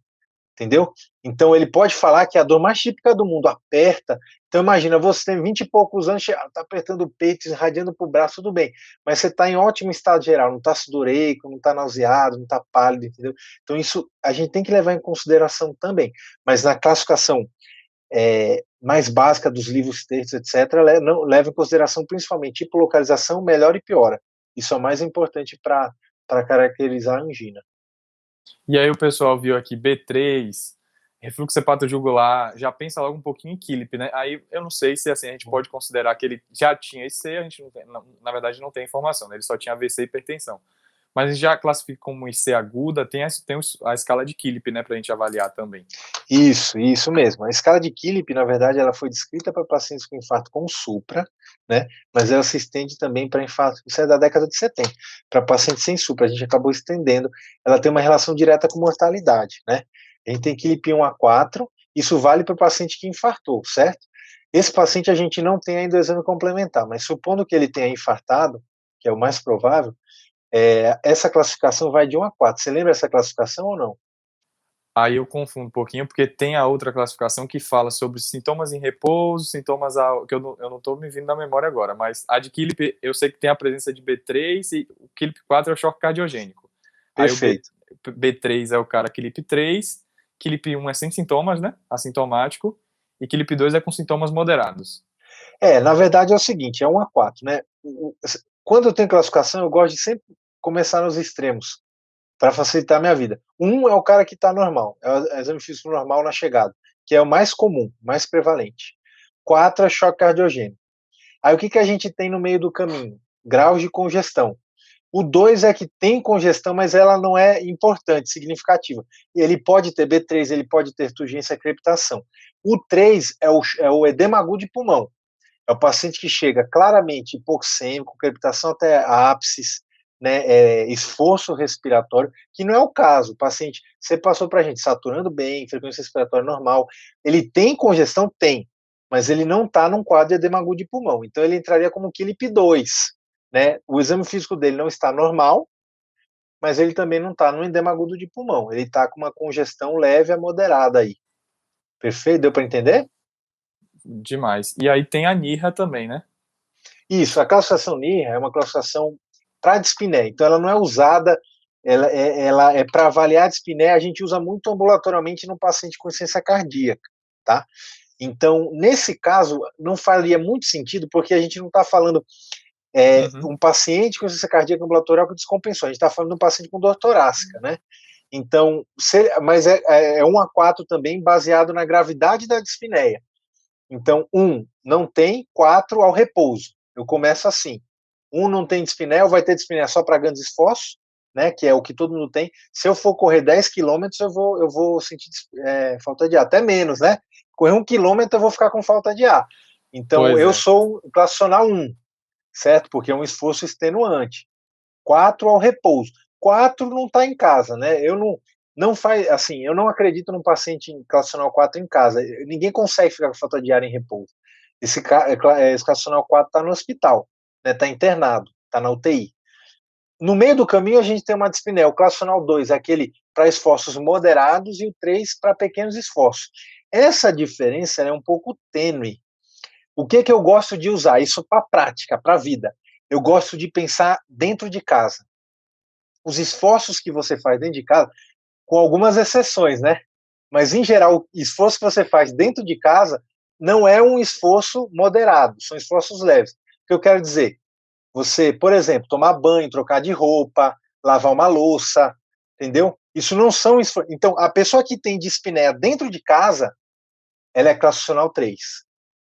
entendeu? Então, ele pode falar que é a dor mais típica do mundo aperta. Então, imagina, você tem 20 e poucos anos, está apertando o peito, irradiando para o braço, tudo bem. Mas você está em ótimo estado geral, não está sudoreico, não está nauseado, não está pálido, entendeu? Então, isso a gente tem que levar em consideração também. Mas na classificação mais básica dos livros, textos, etc., não, leva em consideração principalmente tipo, localização, melhora e piora. Isso é o mais importante para caracterizar a angina. E aí o pessoal viu aqui B3, refluxo hepatojugular, já pensa logo um pouquinho em Killip, né? Aí eu não sei se assim, a gente pode considerar que ele já tinha IC, a gente não tem, na verdade não tem informação, né? Ele só tinha AVC e hipertensão. Mas a gente já classifica como IC aguda, tem a escala de Killip, né, pra gente avaliar também. Isso mesmo. A escala de Killip, na verdade, ela foi descrita para pacientes com infarto com supra, né? Mas ela se estende também para infarto, isso é da década de 70, para pacientes sem supra, a gente acabou estendendo. Ela tem uma relação direta com mortalidade, né? A gente tem Killip 1 a 4, isso vale para o paciente que infartou, certo? Esse paciente a gente não tem ainda o exame complementar, mas supondo que ele tenha infartado, que é o mais provável, essa classificação vai de 1 a 4. Você lembra essa classificação ou não? Aí eu confundo um pouquinho, porque tem a outra classificação que fala sobre sintomas em repouso, sintomas que eu não tô me vindo da memória agora, mas a de Killip, eu sei que tem a presença de B3 e o Killip 4 é o choque cardiogênico. Perfeito. Aí o B3 é o cara Killip 3, Killip 1 é sem sintomas, né? Assintomático, e Killip 2 é com sintomas moderados. Na verdade é o seguinte, é 1 a 4, né? Quando eu tenho classificação, eu gosto de sempre começar nos extremos, para facilitar a minha vida. 1 é o cara que está normal, é o exame físico normal na chegada, que é o mais comum, mais prevalente. 4 é choque cardiogênico. Aí o que a gente tem no meio do caminho? Graus de congestão. O 2 é que tem congestão, mas ela não é importante, significativa. Ele pode ter B3, ele pode ter turgência, crepitação. O 3 é o edema agudo de pulmão. É o paciente que chega claramente hipoxêmico, crepitação até ápices, né, esforço respiratório, que não é o caso. O paciente, você passou para a gente saturando bem, frequência respiratória normal, ele tem congestão? Tem, mas ele não está num quadro de edema agudo de pulmão, então ele entraria como Killip 2, né? O exame físico dele não está normal, mas ele também não está no edema agudo de pulmão, ele está com uma congestão leve a moderada aí. Perfeito? Deu para entender? Demais. E aí tem a NIRA também, né? Isso, a classificação NIRA é uma classificação para dispneia, então ela não é usada, ela é para avaliar a dispneia, a gente usa muito ambulatorialmente no paciente com insuficiência cardíaca, tá? Então, nesse caso, não faria muito sentido, porque a gente não está falando um paciente com insuficiência cardíaca ambulatorial que descompensou, a gente está falando de um paciente com dor torácica, né? Então, mas é 1 a 4 também, baseado na gravidade da dispneia. Então, 1 não tem, 4 ao repouso. Eu começo assim. 1 não tem dispneia, ou vai ter dispneia só para grandes esforços, né, que é o que todo mundo tem. Se eu for correr 10 quilômetros, eu vou sentir falta de ar, até menos, né? Correr 1 quilômetro, eu vou ficar com falta de ar. Então, eu sou classificacional 1, certo? Porque é um esforço extenuante. 4 ao repouso. 4 não está em casa, né? Eu não faz assim, eu não acredito num paciente classificacional 4 em casa. Ninguém consegue ficar com falta de ar em repouso. Esse classificacional 4 está no hospital, né? Está internado, está na UTI. No meio do caminho a gente tem uma dispneia. O classificacional 2 é aquele para esforços moderados e o 3 para pequenos esforços. Essa diferença é um pouco tênue. O que eu gosto de usar? Isso para a prática, para a vida. Eu gosto de pensar dentro de casa. Os esforços que você faz dentro de casa, com algumas exceções, né? Mas, em geral, o esforço que você faz dentro de casa não é um esforço moderado, são esforços leves. O que eu quero dizer? Você, por exemplo, tomar banho, trocar de roupa, lavar uma louça, entendeu? Isso não são esforços. Então, a pessoa que tem dispneia dentro de casa, ela é classificacional 3,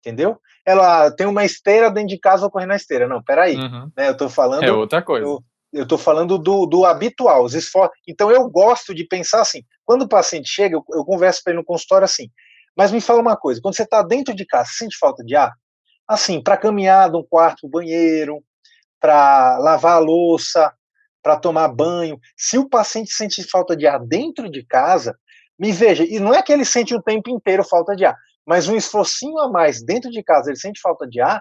entendeu? Ela tem uma esteira dentro de casa, vou correr na esteira. Não, peraí. Né, eu estou falando... É outra coisa. Eu estou falando do habitual, os esforços. Então, eu gosto de pensar assim, quando o paciente chega, eu converso para ele no consultório assim, mas me fala uma coisa, quando você está dentro de casa, sente falta de ar? Assim, para caminhar de um quarto para o banheiro, para lavar a louça, para tomar banho. Se o paciente sente falta de ar dentro de casa, Me veja, e não é que ele sente o tempo inteiro falta de ar, mas um esforcinho a mais dentro de casa, ele sente falta de ar,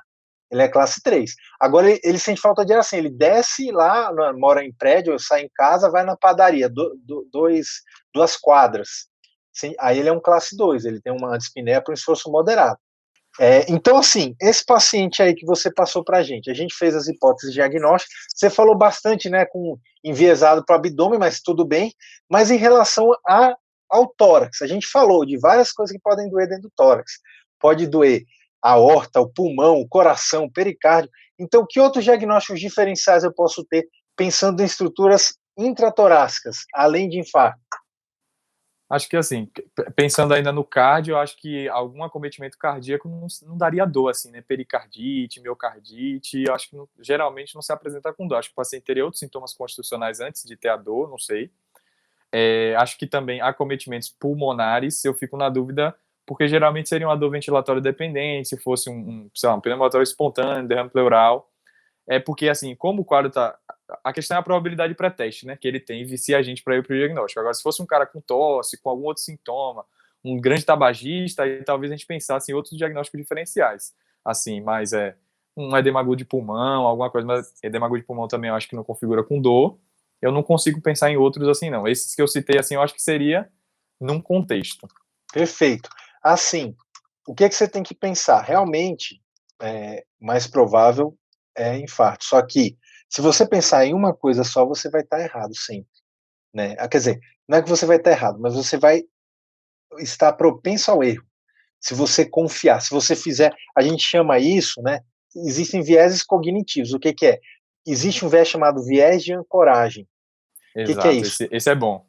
ele é classe 3. Agora, ele sente falta de ar assim, ele desce lá, mora em prédio, sai em casa, vai na padaria, duas quadras. Aí ele é um classe 2, ele tem uma dispneia para um esforço moderado. Então, assim, esse paciente aí que você passou para a gente fez as hipóteses diagnósticas, você falou bastante, né, com enviesado para o abdômen, mas tudo bem, mas em relação ao tórax, a gente falou de várias coisas que podem doer dentro do tórax, pode doer a aorta, o pulmão, o coração, o pericárdio, então que outros diagnósticos diferenciais eu posso ter pensando em estruturas intratorácicas, além de infarto? Acho que, assim, pensando ainda no cardio, eu acho que algum acometimento cardíaco não daria dor, assim, né? Pericardite, miocardite, eu acho que geralmente não se apresenta com dor. Acho que o paciente teria outros sintomas constitucionais antes de ter a dor, não sei. Acho que também acometimentos pulmonares, eu fico na dúvida, porque geralmente seria uma dor ventilatória dependente, se fosse sei lá, um pneumotórax espontâneo, derrame pleural. Porque, assim, como o quadro tá... A questão é a probabilidade pré-teste, né, que ele tem, vicia a gente para ir para o diagnóstico. Agora, se fosse um cara com tosse, com algum outro sintoma, um grande tabagista, aí talvez a gente pensasse em outros diagnósticos diferenciais. Assim, mas um edema agudo de pulmão, alguma coisa, mas edema agudo de pulmão também eu acho que não configura com dor. Eu não consigo pensar em outros assim, não. Esses que eu citei, assim, eu acho que seria num contexto. Perfeito. Assim, o que você tem que pensar? Realmente, mais provável é infarto. Só que, se você pensar em uma coisa só, você vai estar errado sempre. Né? Quer dizer, não é que você vai estar errado, mas você vai estar propenso ao erro. Se você confiar, se você fizer, a gente chama isso, né? Existem vieses cognitivos. O que é? Existe um viés chamado viés de ancoragem. O que é Exato, isso? esse é bom.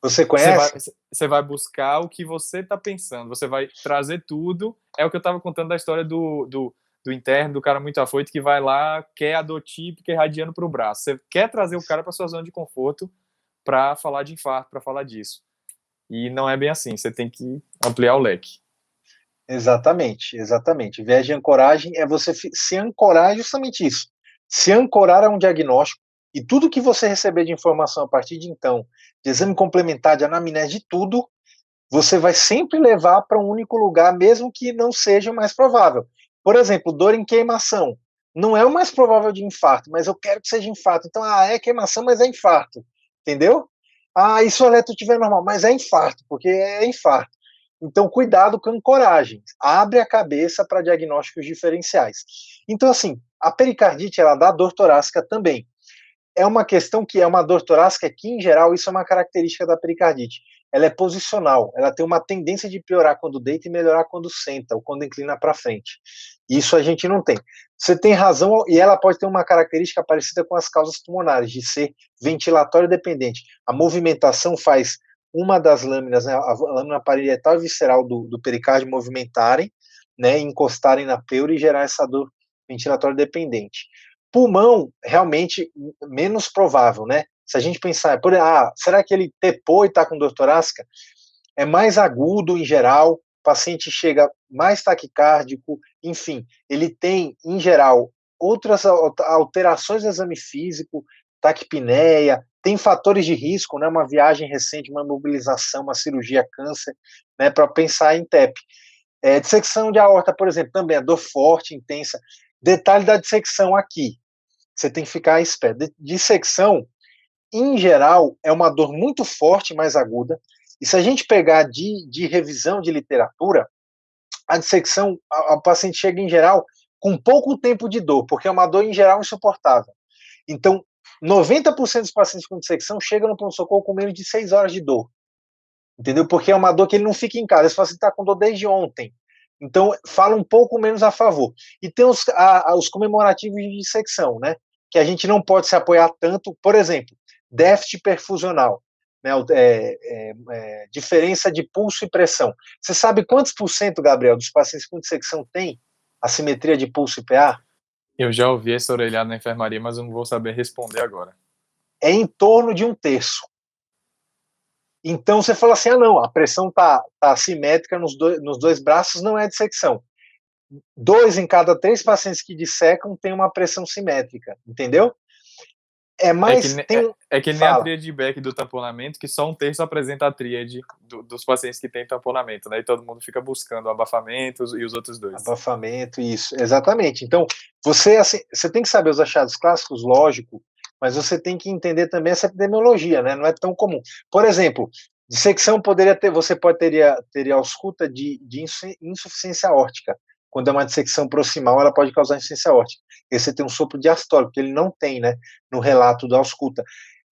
Você Você vai, conhece? você vai buscar o que você está pensando, você vai trazer tudo. É o que eu estava contando da história do interno, do cara muito afoito, que vai lá, quer a dor típica irradiando para o braço. Você quer trazer o cara para sua zona de conforto para falar de infarto, para falar disso. E não é bem assim, você tem que ampliar o leque. Exatamente, exatamente. Viés de ancoragem é você se ancorar, é justamente isso. Se ancorar a um diagnóstico e tudo que você receber de informação a partir de então, de exame complementar, de anamnese, de tudo, você vai sempre levar para um único lugar, mesmo que não seja o mais provável. Por exemplo, dor em queimação. Não é o mais provável de infarto, mas eu quero que seja infarto. Então, é queimação, mas é infarto. Entendeu? E se o eletro estiver normal, mas é infarto, porque é infarto. Então, cuidado com a ancoragem. Abre a cabeça para diagnósticos diferenciais. Então, assim, a pericardite, ela dá dor torácica também. É uma questão que é uma dor torácica que, em geral, isso é uma característica da pericardite. Ela é posicional, ela tem uma tendência de piorar quando deita e melhorar quando senta ou quando inclina para frente. Isso a gente não tem. Você tem razão, e ela pode ter uma característica parecida com as causas pulmonares, de ser ventilatório dependente. A movimentação faz uma das lâminas, né, a lâmina parietal e visceral do pericárdio movimentarem, né, encostarem na pleura e gerar essa dor ventilatória dependente. Pulmão, realmente, menos provável, né? Se a gente pensar, será que ele tepou e está com dor torácica? É mais agudo em geral, o paciente chega mais taquicárdico, enfim, ele tem, em geral, outras alterações do exame físico, taquipneia, tem fatores de risco, né? Uma viagem recente, uma mobilização, uma cirurgia câncer, né? Para pensar em TEP. Dissecção de aorta, por exemplo, também é dor forte, intensa. Detalhe da dissecção aqui, você tem que ficar esperto. Dissecção, em geral, é uma dor muito forte, mais aguda. E se a gente pegar de revisão de literatura, a dissecção, o paciente chega, em geral, com pouco tempo de dor, porque é uma dor, em geral, insuportável. Então, 90% dos pacientes com dissecção chegam no pronto-socorro com menos de 6 horas de dor. Entendeu? Porque é uma dor que ele não fica em casa. Esse paciente está com dor desde ontem. Então, fala um pouco menos a favor. E tem os comemorativos de dissecção, né? Que a gente não pode se apoiar tanto. Por exemplo, déficit perfusional, né? Diferença de pulso e pressão. Você sabe quantos por cento, Gabriel, dos pacientes com dissecção tem assimetria de pulso e PA? Eu já ouvi essa orelhada na enfermaria, mas eu não vou saber responder agora. É em torno de 1/3. Então você fala assim, não, a pressão tá assimétrica nos dois braços, não é dissecção. 2 em cada 3 pacientes que dissecam tem uma pressão simétrica, entendeu? É É que, mais, tem um, é que nem a fala, tríade de Beck do tamponamento, que só um terço apresenta a tríade dos pacientes que têm tamponamento, né? E todo mundo fica buscando abafamentos e os outros dois. abafamento, isso, exatamente. Então, você, assim, você tem que saber os achados clássicos, lógico, mas você tem que entender também essa epidemiologia, né? Não é tão comum. Por exemplo, dissecção poderia ter, você pode teria ausculta de insuficiência aórtica. Quando é uma dissecção proximal, ela pode causar insuficiência aórtica. E você tem um sopro diastólico, que ele não tem, né? No relato da ausculta.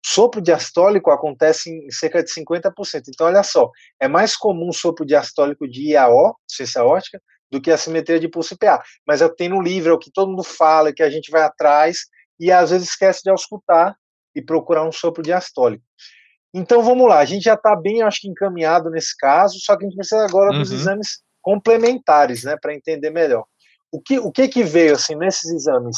Sopro diastólico acontece em cerca de 50%. Então, olha só, é mais comum sopro diastólico de IAO, insuficiência aórtica, do que a simetria de pulso IPA. Mas é o que tem no livro, é o que todo mundo fala, que a gente vai atrás e às vezes esquece de auscultar e procurar um sopro diastólico. Então vamos lá, a gente já está bem, acho que encaminhado nesse caso, só que a gente precisa agora dos Uhum. exames complementares, né, para entender melhor. O que veio assim nesses exames,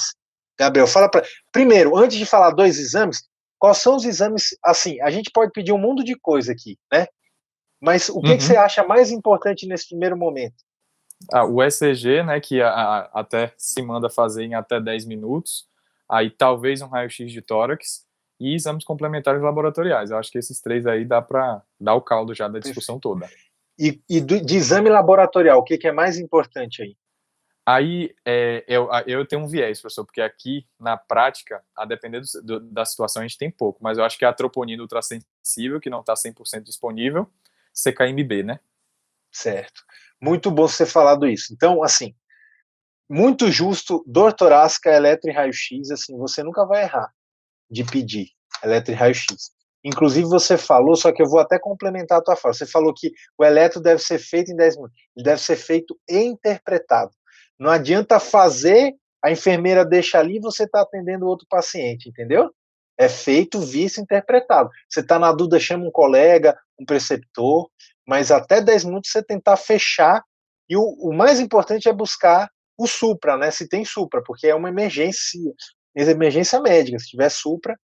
Gabriel? Fala para primeiro, antes de falar dois exames, quais são os exames? Assim, a gente pode pedir um mundo de coisa aqui, né? Mas o que você Uhum. acha mais importante nesse primeiro momento? O ECG, né, que até se manda fazer em até 10 minutos, aí talvez um raio-x de tórax e exames complementares laboratoriais. Eu acho que esses três aí dá para dar o caldo já da discussão Perfeito. toda. De exame laboratorial, o que é mais importante aí? Aí eu tenho um viés, professor, porque aqui na prática, a depender da situação, a gente tem pouco, mas eu acho que é a troponina ultrassensível, que não está 100% disponível, CKMB, né? Certo. Muito bom você ter falado isso. Então, assim, muito justo, dor torácica, eletro e raio-x, assim, você nunca vai errar de pedir eletro e raio-x. Inclusive, você falou, só que eu vou até complementar a tua fala. Você falou que o eletro deve ser feito em 10 minutos. Ele deve ser feito e interpretado. Não adianta fazer, a enfermeira deixa ali e você está atendendo outro paciente, entendeu? É feito, visto, interpretado. Você está na dúvida, chama um colega, um preceptor, mas até 10 minutos você tentar fechar. E o mais importante é buscar o supra, né? Se tem supra, porque é uma emergência médica. Se tiver supra,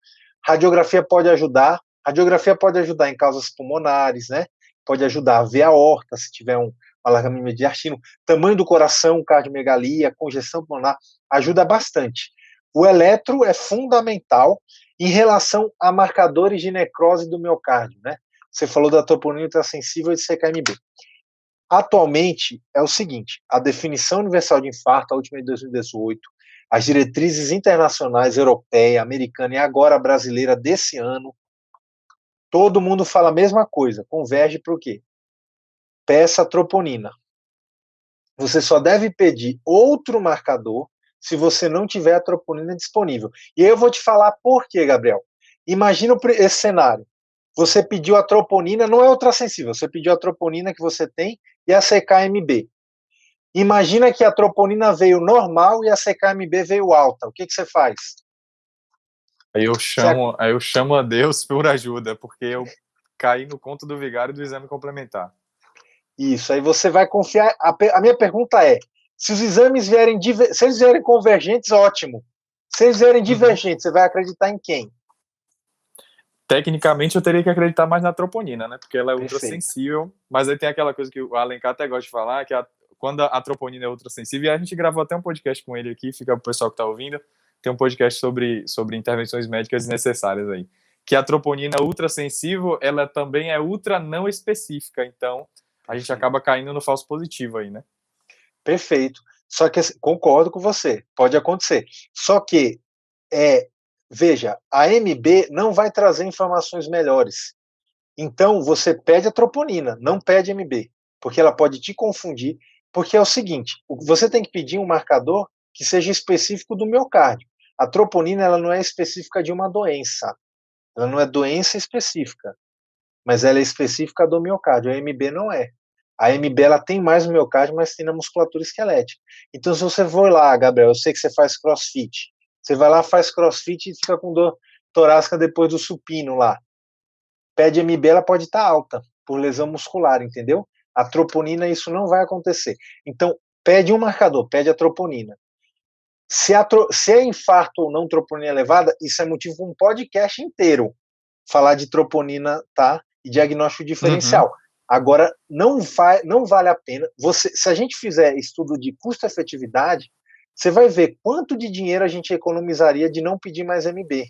radiografia pode ajudar. Radiografia pode ajudar em causas pulmonares, né? Pode ajudar a ver a aorta, se tiver um alargamento mediastino. Tamanho do coração, cardiomegalia, congestão pulmonar, ajuda bastante. O eletro é fundamental em relação a marcadores de necrose do miocárdio, né? Você falou da troponina ultrassensível e de CKMB. Atualmente, é o seguinte, a definição universal de infarto, a última de 2018, as diretrizes internacionais, europeia, americana e agora brasileira desse ano, todo mundo fala a mesma coisa, converge para o quê? Peça troponina. Você só deve pedir outro marcador se você não tiver a troponina disponível. E aí eu vou te falar por quê, Gabriel. Imagina esse cenário. Você pediu a troponina, não é ultrassensível, você pediu a troponina que você tem e a CKMB. Imagina que a troponina veio normal e a CKMB veio alta. O que você faz? Aí eu chamo a Deus por ajuda, porque eu caí no conto do vigário do exame complementar. Isso, aí você vai confiar. A minha pergunta é: se os exames vierem, se eles vierem convergentes, ótimo. Se eles vierem divergentes, você vai acreditar em quem? Tecnicamente, eu teria que acreditar mais na troponina, né? Porque ela é Perfeito. ultrassensível. Mas aí tem aquela coisa que o Alencar até gosta de falar, que quando a troponina é ultrassensível, e a gente gravou até um podcast com ele aqui, fica pro pessoal que tá ouvindo, tem um podcast sobre intervenções médicas necessárias aí. Que a troponina ultrassensível, ela também é ultra não específica. Então, a gente Perfeito. acaba caindo no falso positivo aí, né? Perfeito. Só que assim, concordo com você, pode acontecer. Só que, veja, a MB não vai trazer informações melhores. Então, você pede a troponina, não pede MB, porque ela pode te confundir. Porque é o seguinte, você tem que pedir um marcador que seja específico do miocárdio. A troponina ela não é específica de uma doença, ela não é doença específica, mas ela é específica do miocárdio. A MB não é. A MB ela tem mais no miocárdio, mas tem na musculatura esquelética. Então, se você for lá, Gabriel, eu sei que você faz crossfit, você vai lá, faz crossfit e fica com dor torácica depois do supino lá. Pede MB, ela pode estar alta por lesão muscular, entendeu? A troponina, isso não vai acontecer. Então, pede um marcador, pede a troponina. Se é infarto ou não troponina elevada, isso é motivo para um podcast inteiro falar de troponina, tá? E diagnóstico Uhum. diferencial. Agora, não vale a pena. Se a gente fizer estudo de custo-efetividade, você vai ver quanto de dinheiro a gente economizaria de não pedir mais MB.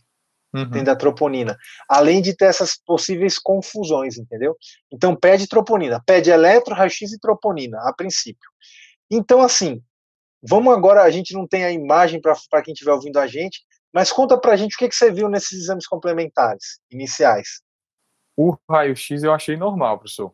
Uhum. tendo a troponina, além de ter essas possíveis confusões, entendeu? Então pede troponina, pede eletro, raio-x e troponina, a princípio. Então, assim, vamos agora, a gente não tem a imagem para quem estiver ouvindo a gente, mas conta pra gente o que você viu nesses exames complementares iniciais. O raio-x eu achei normal, professor.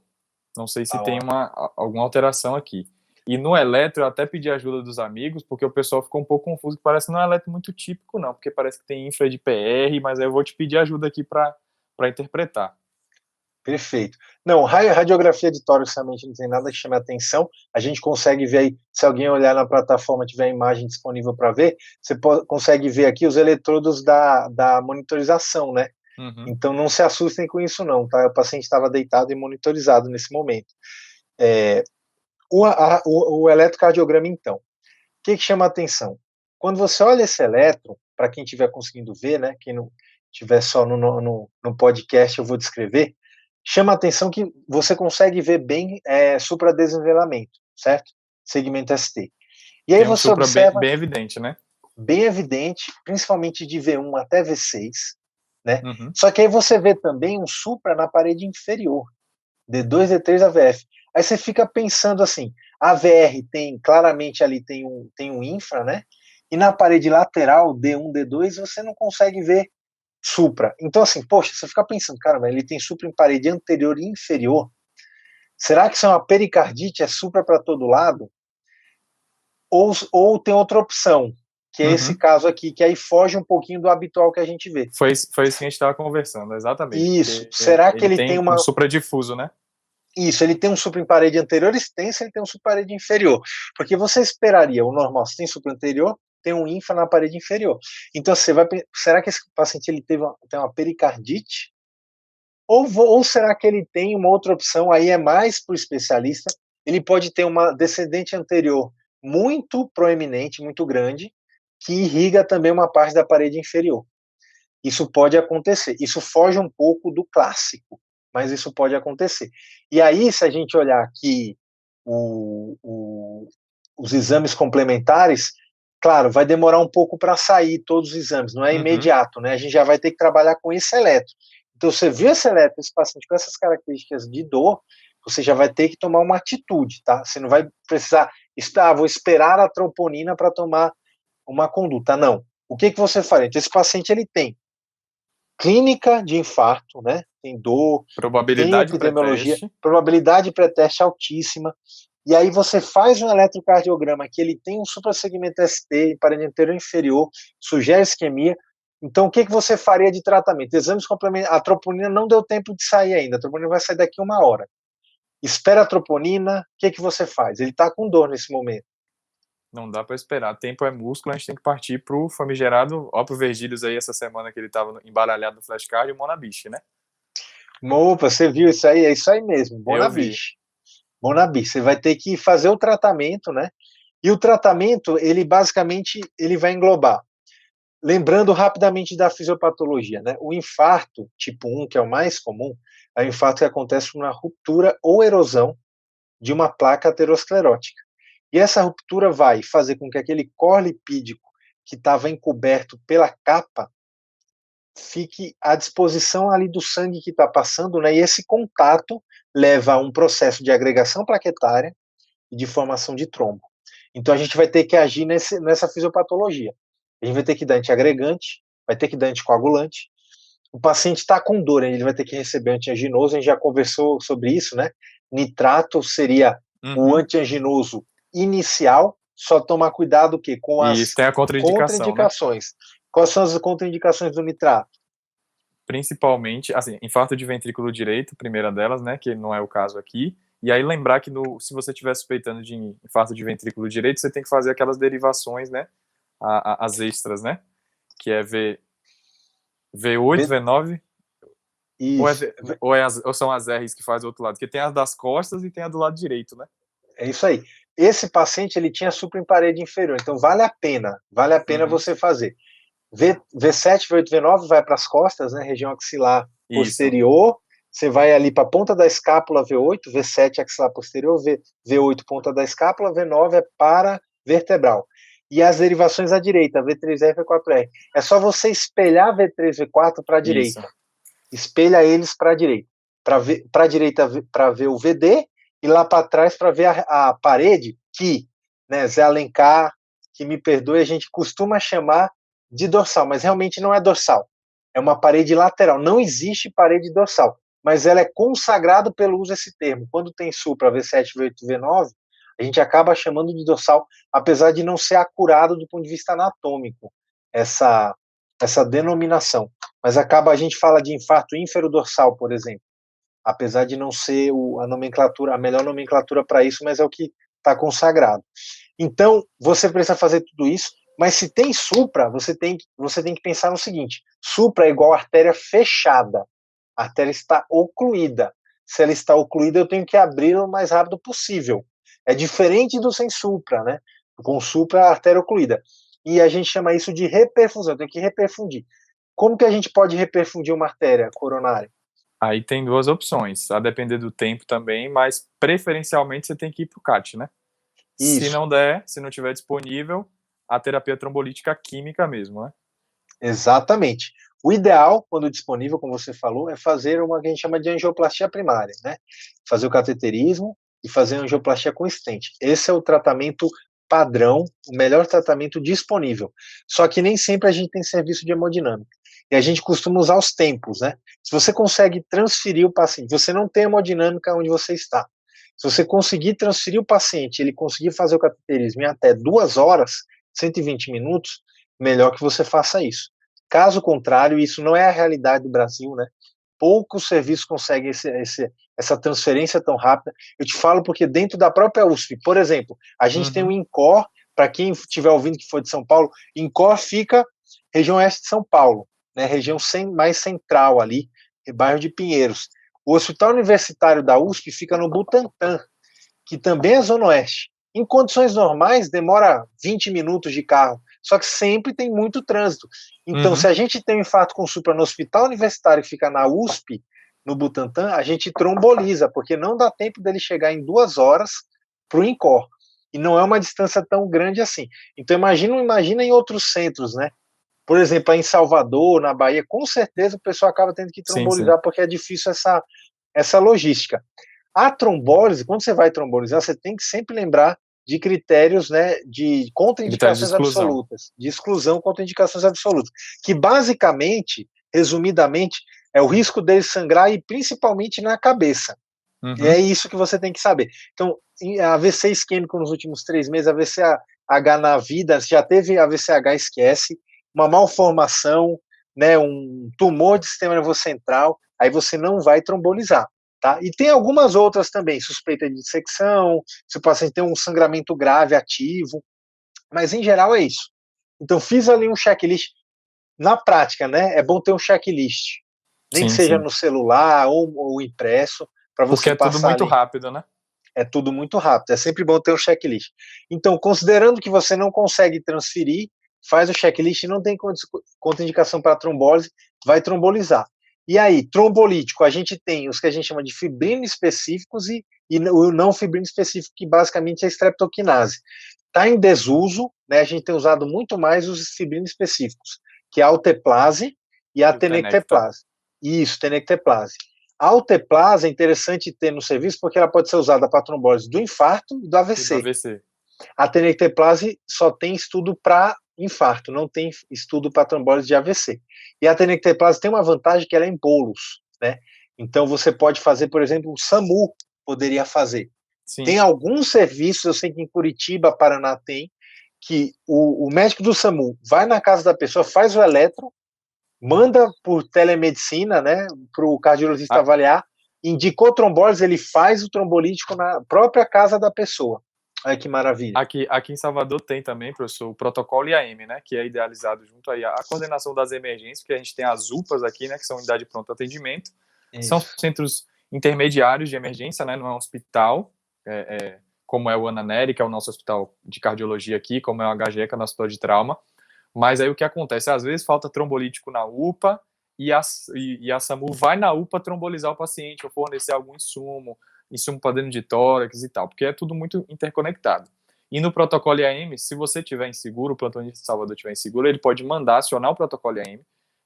Não sei se Ah, tem ó. alguma alteração aqui. E no eletro, eu até pedi ajuda dos amigos, porque o pessoal ficou um pouco confuso, que parece que não é eletro muito típico, não, porque parece que tem infra de PR, mas aí eu vou te pedir ajuda aqui para interpretar. Perfeito. Não, radiografia de tórax realmente não tem nada que chame a atenção. A gente consegue ver aí, se alguém olhar na plataforma, tiver a imagem disponível para ver, você consegue ver aqui os eletrodos da monitorização, né? Uhum. Então não se assustem com isso não, tá? O paciente estava deitado e monitorizado nesse momento. O eletrocardiograma, então, o que chama a atenção? Quando você olha esse eletro, para quem estiver conseguindo ver, né? Quem não estiver só no podcast, eu vou descrever. Chama a atenção que você consegue ver bem supradesnivelamento, certo? Segmento ST. E aí Tem um você supra observa, bem evidente, né? bem evidente, principalmente de V1 até V6, né? Uhum. Só que aí você vê também um supra na parede inferior, D2, D3, AVF. Aí você fica pensando assim, a VR tem, claramente ali tem um infra, né? E na parede lateral, D1, D2, você não consegue ver supra. Então, assim, poxa, você fica pensando, caramba, ele tem supra em parede anterior e inferior. Será que isso é uma pericardite, é supra para todo lado? Ou tem outra opção, que é esse Uhum. caso aqui, que aí foge um pouquinho do habitual que a gente vê. Foi isso que a gente estava conversando, exatamente. Isso. Porque Será que ele ele tem tem um uma. supradifuso, né? Isso, ele tem um supra em parede anterior extensa, ele tem um supra em parede inferior. Porque você esperaria, o normal, se tem supra anterior, tem um infra na parede inferior. Então você vai. Será que esse paciente ele tem uma pericardite? Ou será que ele tem uma outra opção, aí é mais para o especialista, ele pode ter uma descendente anterior muito proeminente, muito grande, que irriga também uma parte da parede inferior. Isso pode acontecer. Isso foge um pouco do clássico, mas isso pode acontecer. E aí, se a gente olhar aqui os exames complementares, claro, vai demorar um pouco para sair todos os exames, não é imediato, né? A gente já vai ter que trabalhar com esse eletro. Então, você viu esse eletro, esse paciente com essas características de dor, você já vai ter que tomar uma atitude, tá? Você não vai precisar, vou esperar a troponina para tomar uma conduta. Não. O que você faria? Então, esse paciente, ele tem clínica de infarto, né? Tem dor, tem Probabilidade epidemiologia, pré-teste. probabilidade pré-teste altíssima. E aí você faz um eletrocardiograma que ele tem um suprassegmento ST em parede anterior inferior, sugere isquemia. Então, o que você faria de tratamento? Exames complementares. A troponina não deu tempo de sair ainda. A troponina vai sair daqui 1 hora. Espera a troponina. O que você faz? Ele está com dor nesse momento. Não dá para esperar. Tempo é músculo, a gente tem que partir pro famigerado, ó, pro Virgílios aí essa semana que ele tava embaralhado no flashcard e o Monabiche, né? Opa, você viu isso aí? É isso aí mesmo. Eu vi. Bonabiche. Bonabiche. Você vai ter que fazer o tratamento, né? E o tratamento, ele basicamente, ele vai englobar. Lembrando rapidamente da fisiopatologia, né? O infarto tipo 1, que é o mais comum, é o infarto que acontece por uma ruptura ou erosão de uma placa aterosclerótica. E essa ruptura vai fazer com que aquele core lipídico que estava encoberto pela capa fique à disposição ali do sangue que está passando, né? E esse contato leva a um processo de agregação plaquetária e de formação de trombo. Então a gente vai ter que agir nessa fisiopatologia. A gente vai ter que dar antiagregante, vai ter que dar anticoagulante. O paciente está com dor, ele vai ter que receber antianginoso, a gente já conversou sobre isso, né? Nitrato seria o Uhum. antianginoso inicial, só tomar cuidado que com E as isso tem a contraindicação, né? contraindicações. Quais são as contraindicações do nitrato? Principalmente, assim, infarto de ventrículo direito, primeira delas, né? Que não é o caso aqui. E aí lembrar que se você estiver suspeitando de infarto de ventrículo direito, você tem que fazer aquelas derivações, né? As extras, né? Que é V8, V9, Isso, ou são as R's que faz o outro lado? Porque tem as das costas e tem a do lado direito, né? é isso aí. Esse paciente ele tinha supra em parede inferior, então vale a pena Uhum. você fazer. V7, V8, V9 vai para as costas, né, região axilar Isso. posterior, você vai ali para a ponta da escápula V8, V7 axilar posterior, V8 ponta da escápula, V9 é para vertebral. e as derivações à direita, V3R e V4R. É só você espelhar V3 e V4 para a direita. Espelha eles para a direita. Para a direita para ver o VD e lá para trás para ver a parede que, né, Zé Alencar, que me perdoe, a gente costuma chamar de dorsal, mas realmente não é dorsal. É uma parede lateral. Não existe parede dorsal, mas ela é consagrada pelo uso desse termo. Quando tem supra V7, V8, V9, a gente acaba chamando de dorsal, apesar de não ser acurado do ponto de vista anatômico, essa denominação. Mas a gente fala de infarto ínfero-dorsal, por exemplo, apesar de não ser a melhor nomenclatura para isso, mas é o que está consagrado. Então, você precisa fazer tudo isso, mas se tem supra, você tem que pensar no seguinte: supra é igual a artéria fechada, a artéria está ocluída. Se ela está ocluída, eu tenho que abri-la o mais rápido possível. É diferente do sem supra, né? Com supra, a artéria ocluída. E a gente chama isso de reperfusão, tem que reperfundir. Como que a gente pode reperfundir uma artéria coronária? Aí tem duas opções, a depender do tempo também, mas preferencialmente você tem que ir para o CAT, né? Se Isso, não der, se não tiver disponível, a terapia trombolítica química mesmo, né? exatamente. O ideal, quando disponível, como você falou, é fazer uma que a gente chama de angioplastia primária, né? Fazer o cateterismo e fazer a angioplastia com stent. Esse é o tratamento padrão, o melhor tratamento disponível. Só que nem sempre a gente tem serviço de hemodinâmica. E a gente costuma usar os tempos, né? Se você consegue transferir o paciente, você não tem hemodinâmica onde você está. Se você conseguir transferir o paciente, ele conseguir fazer o cateterismo em até 2 horas, 120 minutos, melhor que você faça isso. Caso contrário, isso não é a realidade do Brasil, né? Poucos serviços conseguem essa transferência tão rápida. Eu te falo porque dentro da própria USP, por exemplo, a gente tem o INCOR, para quem estiver ouvindo que for de São Paulo, INCOR fica região oeste de São Paulo, né? Região mais central ali, bairro de Pinheiros. O Hospital Universitário da USP fica no Butantã, que também é zona oeste. Em condições normais, demora 20 minutos de carro, só que sempre tem muito trânsito. Então, se a gente tem um infarto com supra no hospital universitário que fica na USP, no Butantã, a gente tromboliza, porque não dá tempo dele chegar em 2 horas para o INCOR. E não é uma distância tão grande assim. Então, imagina em outros centros, né? Por exemplo, em Salvador, na Bahia, com certeza o pessoal acaba tendo que trombolizar, porque é difícil essa logística. A trombólise, quando você vai trombolizar, você tem que sempre lembrar de critérios, né, de contraindicações absolutas, de exclusão contra indicações absolutas, que basicamente, resumidamente, é o risco dele sangrar e principalmente na cabeça. E é isso que você tem que saber. Então, AVC isquêmico nos últimos 3 meses, AVCH na vida, já teve AVCH, esquece, uma malformação, né, um tumor de sistema nervoso central, aí você não vai trombolizar. Tá? E tem algumas outras também, suspeita de dissecção, se o paciente tem um sangramento grave ativo, mas em geral é isso. Então fiz ali um checklist. Na prática, né, é bom ter um checklist, nem que seja no celular ou impresso, para você porque passar. Porque é tudo muito ali. rápido, né? É tudo muito rápido, é sempre bom ter um checklist. Então, considerando que você não consegue transferir, faz o checklist, não tem contraindicação para trombólise, vai trombolizar. E aí, trombolítico, a gente tem os que a gente chama de fibrina específicos e o não fibrina específico, que basicamente é a streptokinase. Está em desuso, né, a gente tem usado muito mais os fibrina específicos, que é a alteplase e a tenecteplase. Isso, tenecteplase. A alteplase é interessante ter no serviço porque ela pode ser usada para trombólise do infarto e do AVC. A tenecteplase só tem estudo para infarto, não tem estudo para trombólise de AVC. E a tenecteplase tem uma vantagem que ela é em bolos, né? Então você pode fazer, por exemplo, o SAMU poderia fazer. Sim. Tem alguns serviços, eu sei que em Curitiba, Paraná tem, que o médico do SAMU vai na casa da pessoa, faz o eletro, manda por telemedicina, né, para o cardiologista avaliar, indicou trombólise, ele faz o trombolítico na própria casa da pessoa. Olha que maravilha. Aqui em Salvador tem também, professor, o protocolo IAM, né, que é idealizado junto aí à coordenação das emergências, porque a gente tem as UPAs aqui, né, que são unidade de pronto atendimento, são centros intermediários de emergência, né, não é um hospital, como é o Ananeri, que é o nosso hospital de cardiologia aqui, como é o HGE, que é o nosso hospital de trauma. Mas aí o que acontece? Às vezes falta trombolítico na UPA e a SAMU vai na UPA trombolizar o paciente ou fornecer algum insumo para dentro de tórax e tal, porque é tudo muito interconectado. E no protocolo IAM, se você tiver inseguro, o plantonista de Salvador tiver inseguro, ele pode mandar acionar o protocolo IAM.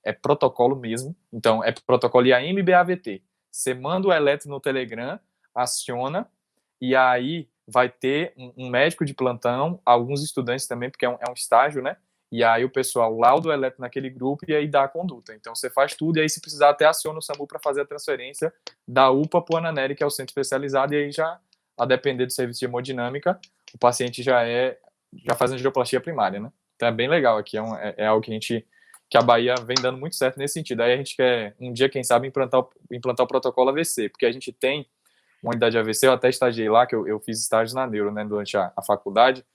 É protocolo mesmo. Então, é protocolo IAM BAVT. Você manda o eletro no Telegram, aciona, e aí vai ter um médico de plantão, alguns estudantes também, porque é um estágio, né? E aí o pessoal lauda o eletro naquele grupo e aí dá a conduta. Então você faz tudo e aí se precisar até aciona o SAMU para fazer a transferência da UPA para o Ananeri, que é o centro especializado, e aí já, a depender do serviço de hemodinâmica, o paciente já faz angioplastia primária, né? Então é bem legal aqui, é algo que a Bahia vem dando muito certo nesse sentido. Aí a gente quer, um dia, quem sabe, implantar o protocolo AVC, porque a gente tem uma unidade AVC, eu até estagiei lá, que eu fiz estágios na neuro, né, durante a faculdade,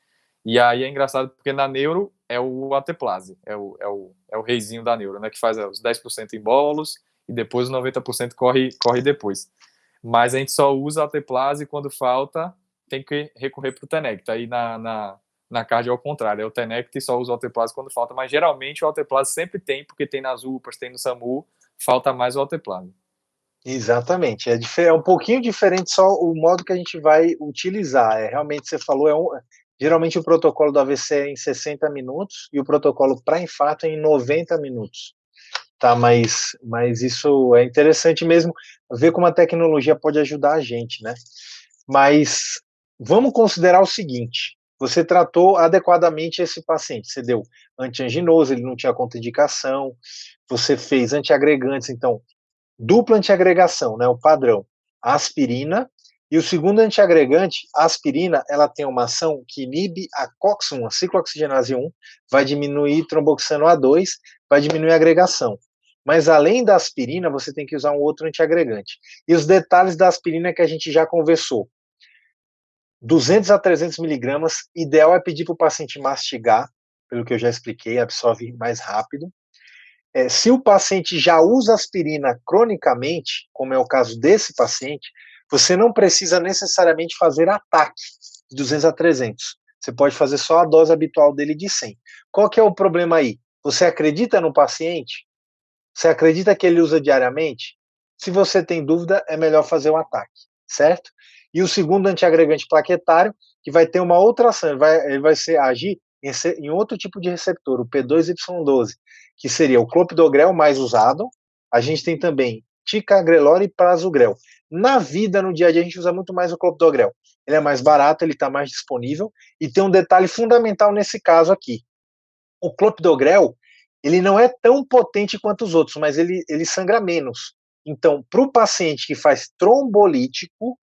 e aí é engraçado porque na neuro é o ateplase, é o reizinho da neuro, né, que faz os 10% em bolos e depois os 90% corre depois. Mas a gente só usa a ateplase quando falta, tem que recorrer para o Tenect. Aí na cardio é o contrário, é o Tenect e só usa o alteplase quando falta, mas geralmente o alteplase sempre tem, porque tem nas UPAs, tem no SAMU, falta mais o alteplase. Exatamente, é um pouquinho diferente só o modo que a gente vai utilizar. Realmente, você falou, geralmente o protocolo do AVC é em 60 minutos e o protocolo para infarto é em 90 minutos. Tá, mas isso é interessante mesmo, ver como a tecnologia pode ajudar a gente, né? Mas vamos considerar o seguinte: você tratou adequadamente esse paciente, você deu antianginoso, ele não tinha contraindicação, você fez antiagregantes, então dupla antiagregação, né, o padrão, a aspirina, e o segundo antiagregante, a aspirina, ela tem uma ação que inibe a COX-1, a ciclooxigenase 1, vai diminuir tromboxano A2, vai diminuir a agregação. Mas além da aspirina, você tem que usar um outro antiagregante. E os detalhes da aspirina que a gente já conversou. 200 a 300 miligramas, ideal é pedir para o paciente mastigar, pelo que eu já expliquei, absorve mais rápido. Se o paciente já usa aspirina cronicamente, como é o caso desse paciente, você não precisa necessariamente fazer ataque de 200 a 300. Você pode fazer só a dose habitual dele de 100. Qual que é o problema aí? Você acredita no paciente? Você acredita que ele usa diariamente? Se você tem dúvida, é melhor fazer um ataque, certo? E o segundo antiagregante plaquetário, que vai ter uma outra ação, ele vai agir em outro tipo de receptor, o P2Y12, que seria o clopidogrel mais usado. A gente tem também ticagrelor e prasugrel. Na vida, no dia a dia, a gente usa muito mais o clopidogrel. Ele é mais barato, ele está mais disponível, e tem um detalhe fundamental nesse caso aqui. O clopidogrel, ele não é tão potente quanto os outros, mas ele sangra menos. Então, para o paciente que faz trombolítico,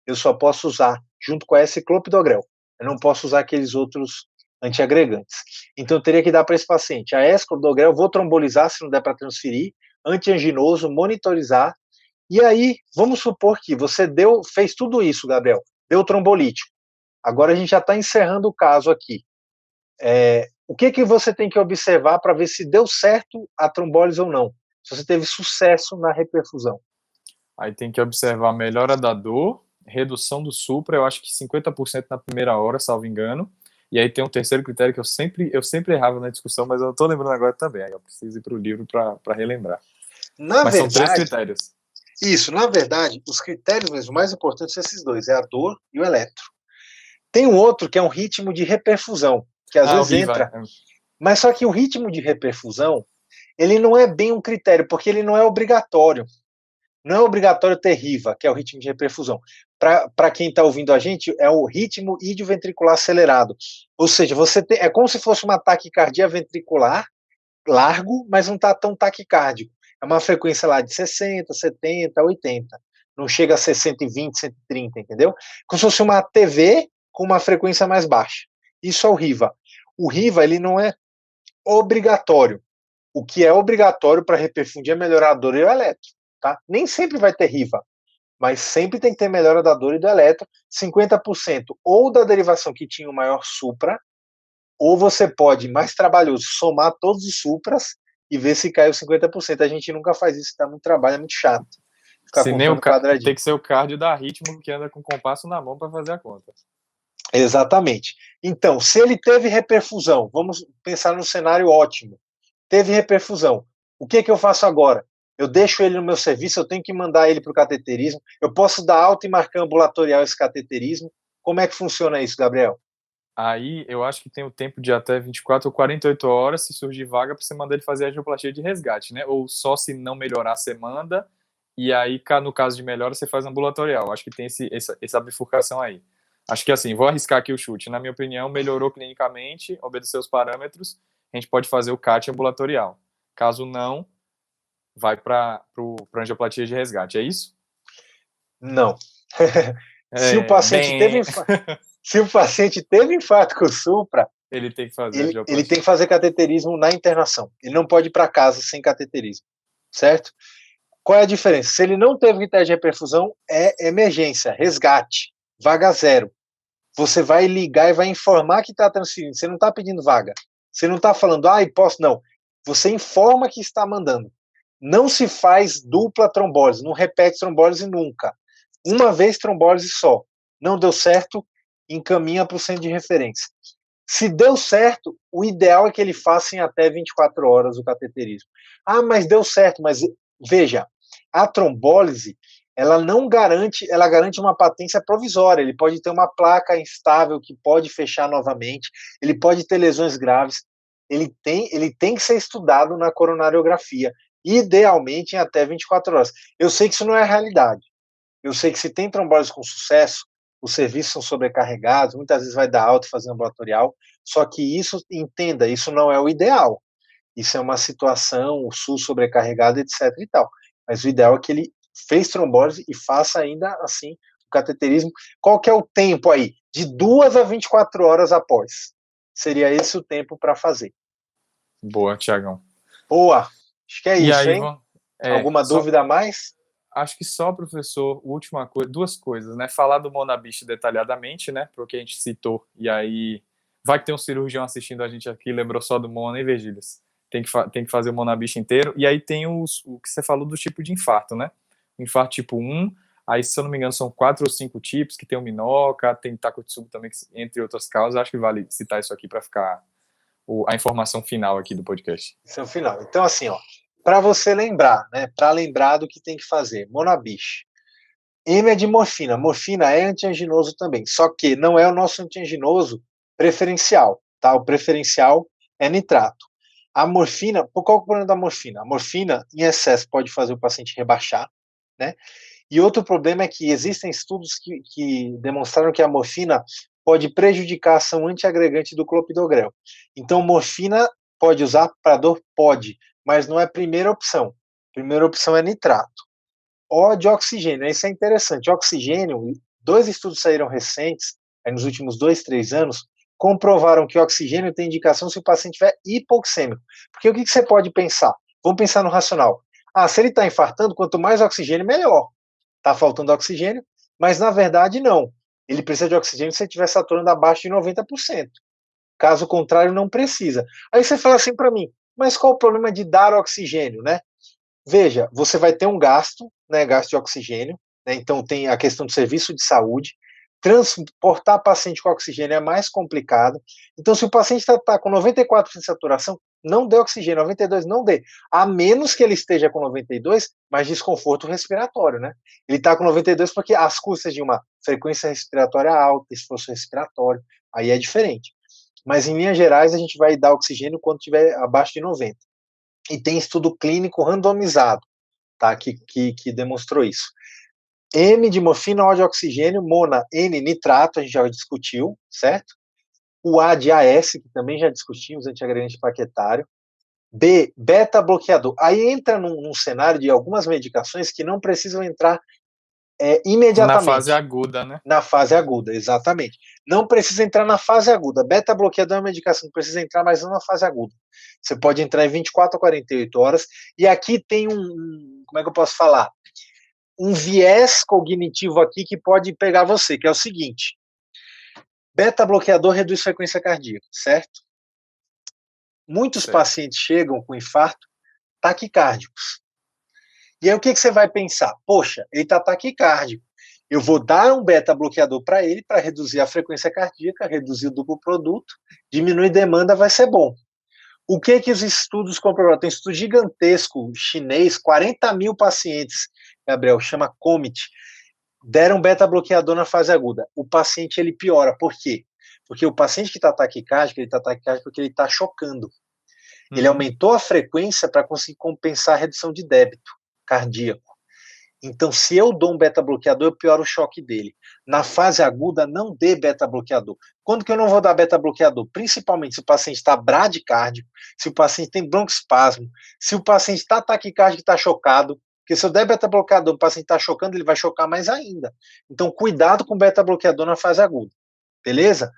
eu só posso usar junto com esse clopidogrel. Eu não posso usar aqueles outros antiagregantes. Então, eu teria que dar para esse paciente a clopidogrel, vou trombolizar se não der para transferir, antianginoso, monitorizar. E aí, vamos supor que você fez tudo isso, Gabriel, deu trombolítico. Agora a gente já está encerrando o caso aqui. O que você tem que observar para ver se deu certo a trombólise ou não? Se você teve sucesso na reperfusão. Aí tem que observar a melhora da dor, redução do supra, eu acho que 50% na primeira hora, salvo engano. E aí tem um terceiro critério que eu sempre errava na discussão, mas eu não estou lembrando agora também. Aí eu preciso ir para o livro para relembrar. Mas são 3 critérios. Isso, na verdade, os critérios mesmo mais importantes são esses dois, é a dor e o eletro. Tem um outro que é um ritmo de reperfusão, que às vezes entra. Mas só que o ritmo de reperfusão, ele não é bem um critério, porque ele não é obrigatório. Não é obrigatório ter RIVA, que é o ritmo de reperfusão. Para quem está ouvindo a gente, é o ritmo idioventricular acelerado. Ou seja, é como se fosse uma taquicardia ventricular largo, mas não está tão taquicárdico. É uma frequência lá de 60, 70, 80. Não chega a ser 120, 130, entendeu? Como se fosse uma TV com uma frequência mais baixa. Isso é o RIVA. O RIVA, ele não é obrigatório. O que é obrigatório para reperfundir é melhorar a dor e o eletro. Tá? Nem sempre vai ter RIVA, mas sempre tem que ter melhora da dor e do eletro, 50% ou da derivação que tinha o maior supra, ou você pode, mais trabalhoso, somar todos os supras e ver se caiu 50%. A gente nunca faz isso, dá muito trabalho, é muito chato. Ficar se nem o quadradinho. Tem que ser o cardio da ritmo que anda com o compasso na mão para fazer a conta. Exatamente. Então, se ele teve reperfusão, vamos pensar no cenário ótimo. Teve reperfusão. O que eu faço agora? Eu deixo ele no meu serviço, eu tenho que mandar ele para o cateterismo, eu posso dar alta e marcar ambulatorial esse cateterismo. Como é que funciona isso, Gabriel? Aí eu acho que tem o tempo de até 24 ou 48 horas, se surgir vaga, para você mandar ele fazer a angioplastia de resgate, né? Ou só se não melhorar, você manda, e aí, no caso de melhora, você faz ambulatorial. Acho que tem essa bifurcação aí. Acho que assim, vou arriscar aqui o chute. Na minha opinião, melhorou clinicamente, obedeceu os parâmetros, a gente pode fazer o CAT ambulatorial. Caso não, vai para angioplastia de resgate. É isso? Não. Se o paciente teve se o paciente teve infarto com supra, ele tem que fazer ele tem que fazer cateterismo na internação. Ele não pode ir para casa sem cateterismo, certo? Qual é a diferença? Se ele não teve critério de reperfusão, é emergência, resgate, vaga zero. Você vai ligar e vai informar que está transferindo. Você não está pedindo vaga. Você não está falando, posso, não. Você informa que está mandando. Não se faz dupla trombólise, não repete trombólise nunca. Uma vez trombólise só. Não deu certo, encaminha para o centro de referência. Se deu certo, o ideal é que ele faça em até 24 horas o cateterismo. Mas deu certo, mas veja, a trombólise, ela não garante, ela garante uma patência provisória, ele pode ter uma placa instável que pode fechar novamente, ele pode ter lesões graves, ele tem que ser estudado na coronariografia, idealmente em até 24 horas. Eu sei que isso não é a realidade, eu sei que se tem trombólise com sucesso, os serviços são sobrecarregados, muitas vezes vai dar alta e fazer ambulatorial, só que isso, entenda, isso não é o ideal. Isso é uma situação, o SUS sobrecarregado, etc. e tal. Mas o ideal é que ele fez trombólise e faça ainda assim o cateterismo. Qual que é o tempo aí? De 2 a 24 horas após. Seria esse o tempo para fazer. Boa, Tiagão. Boa. Acho que é isso, aí, hein? Alguma dúvida a mais? Acho que só, professor, última coisa, duas coisas, né? Falar do Monabist detalhadamente, né? Porque a gente citou, e aí vai que tem um cirurgião assistindo a gente aqui, lembrou só do Mona, hein, Virgílias? Tem que fazer o Monabist inteiro. E aí tem o que você falou do tipo de infarto, né? O infarto tipo 1, aí, se eu não me engano, são 4 ou 5 tipos, que tem o Minoca, tem Takotsubo também, entre outras causas. Acho que vale citar isso aqui para ficar a informação final aqui do podcast. Isso é o final. Então, assim, para você lembrar, né? Para lembrar do que tem que fazer, Monabist. M é de morfina. Morfina é antianginoso também, só que não é o nosso antianginoso preferencial, tá? O preferencial é nitrato. A morfina, qual é o problema da morfina? A morfina, em excesso, pode fazer o paciente rebaixar, né? E outro problema é que existem estudos que demonstraram que a morfina pode prejudicar a ação antiagregante do clopidogrel. Então, morfina pode usar para dor? Pode, mas não é a primeira opção. A primeira opção é nitrato. O de oxigênio, isso é interessante. Oxigênio, 2 estudos saíram recentes, nos últimos 2, 3 anos, comprovaram que o oxigênio tem indicação se o paciente estiver hipoxêmico. Porque o que você pode pensar? Vamos pensar no racional. Se ele está infartando, quanto mais oxigênio, melhor. Está faltando oxigênio, mas na verdade não. Ele precisa de oxigênio se ele estiver saturando abaixo de 90%. Caso contrário, não precisa. Aí você fala assim para mim, mas qual o problema de dar oxigênio, né? Veja, você vai ter um gasto, né, gasto de oxigênio, né, então tem a questão do serviço de saúde, transportar paciente com oxigênio é mais complicado, então se o paciente está com 94% de saturação, não dê oxigênio, 92% não dê, a menos que ele esteja com 92%, mas desconforto respiratório, né, ele está com 92% porque as custas de uma frequência respiratória alta, esforço respiratório, aí é diferente, mas em linhas gerais a gente vai dar oxigênio quando estiver abaixo de 90%. E tem estudo clínico randomizado, tá, que demonstrou isso. M de morfina, O de oxigênio, Mona, N nitrato, a gente já discutiu, certo? O A de AS, que também já discutimos, antiagregante plaquetário. B, beta bloqueador. Aí entra num cenário de algumas medicações que não precisam entrar imediatamente. Na fase aguda, né? Na fase aguda, exatamente. Não precisa entrar na fase aguda. Beta-bloqueador é uma medicação que precisa entrar, mas não na fase aguda. Você pode entrar em 24 a 48 horas. E aqui tem como é que eu posso falar? Um viés cognitivo aqui que pode pegar você, que é o seguinte. Beta-bloqueador reduz frequência cardíaca, certo? Muitos pacientes chegam com infarto taquicárdicos. E aí o que você vai pensar? Poxa, ele está taquicárdico. Eu vou dar um beta-bloqueador para ele para reduzir a frequência cardíaca, reduzir o duplo produto, diminuir demanda, vai ser bom. O que os estudos comprovaram? Tem um estudo gigantesco chinês, 40 mil pacientes, Gabriel, chama COMET. deram beta-bloqueador na fase aguda. O paciente, ele piora. Por quê? Porque o paciente que está taquicárdico, ele está taquicárdico porque ele está chocando. Ele aumentou a frequência para conseguir compensar a redução de débito cardíaco. Então, se eu dou um beta-bloqueador, eu pioro o choque dele. Na fase aguda, não dê beta-bloqueador. Quando que eu não vou dar beta-bloqueador? Principalmente se o paciente está bradicárdico, se o paciente tem broncoespasmo, se o paciente está taquicárdico e está chocado, porque se eu der beta-bloqueador, o paciente está chocando, ele vai chocar mais ainda. Então, cuidado com beta-bloqueador na fase aguda. Beleza?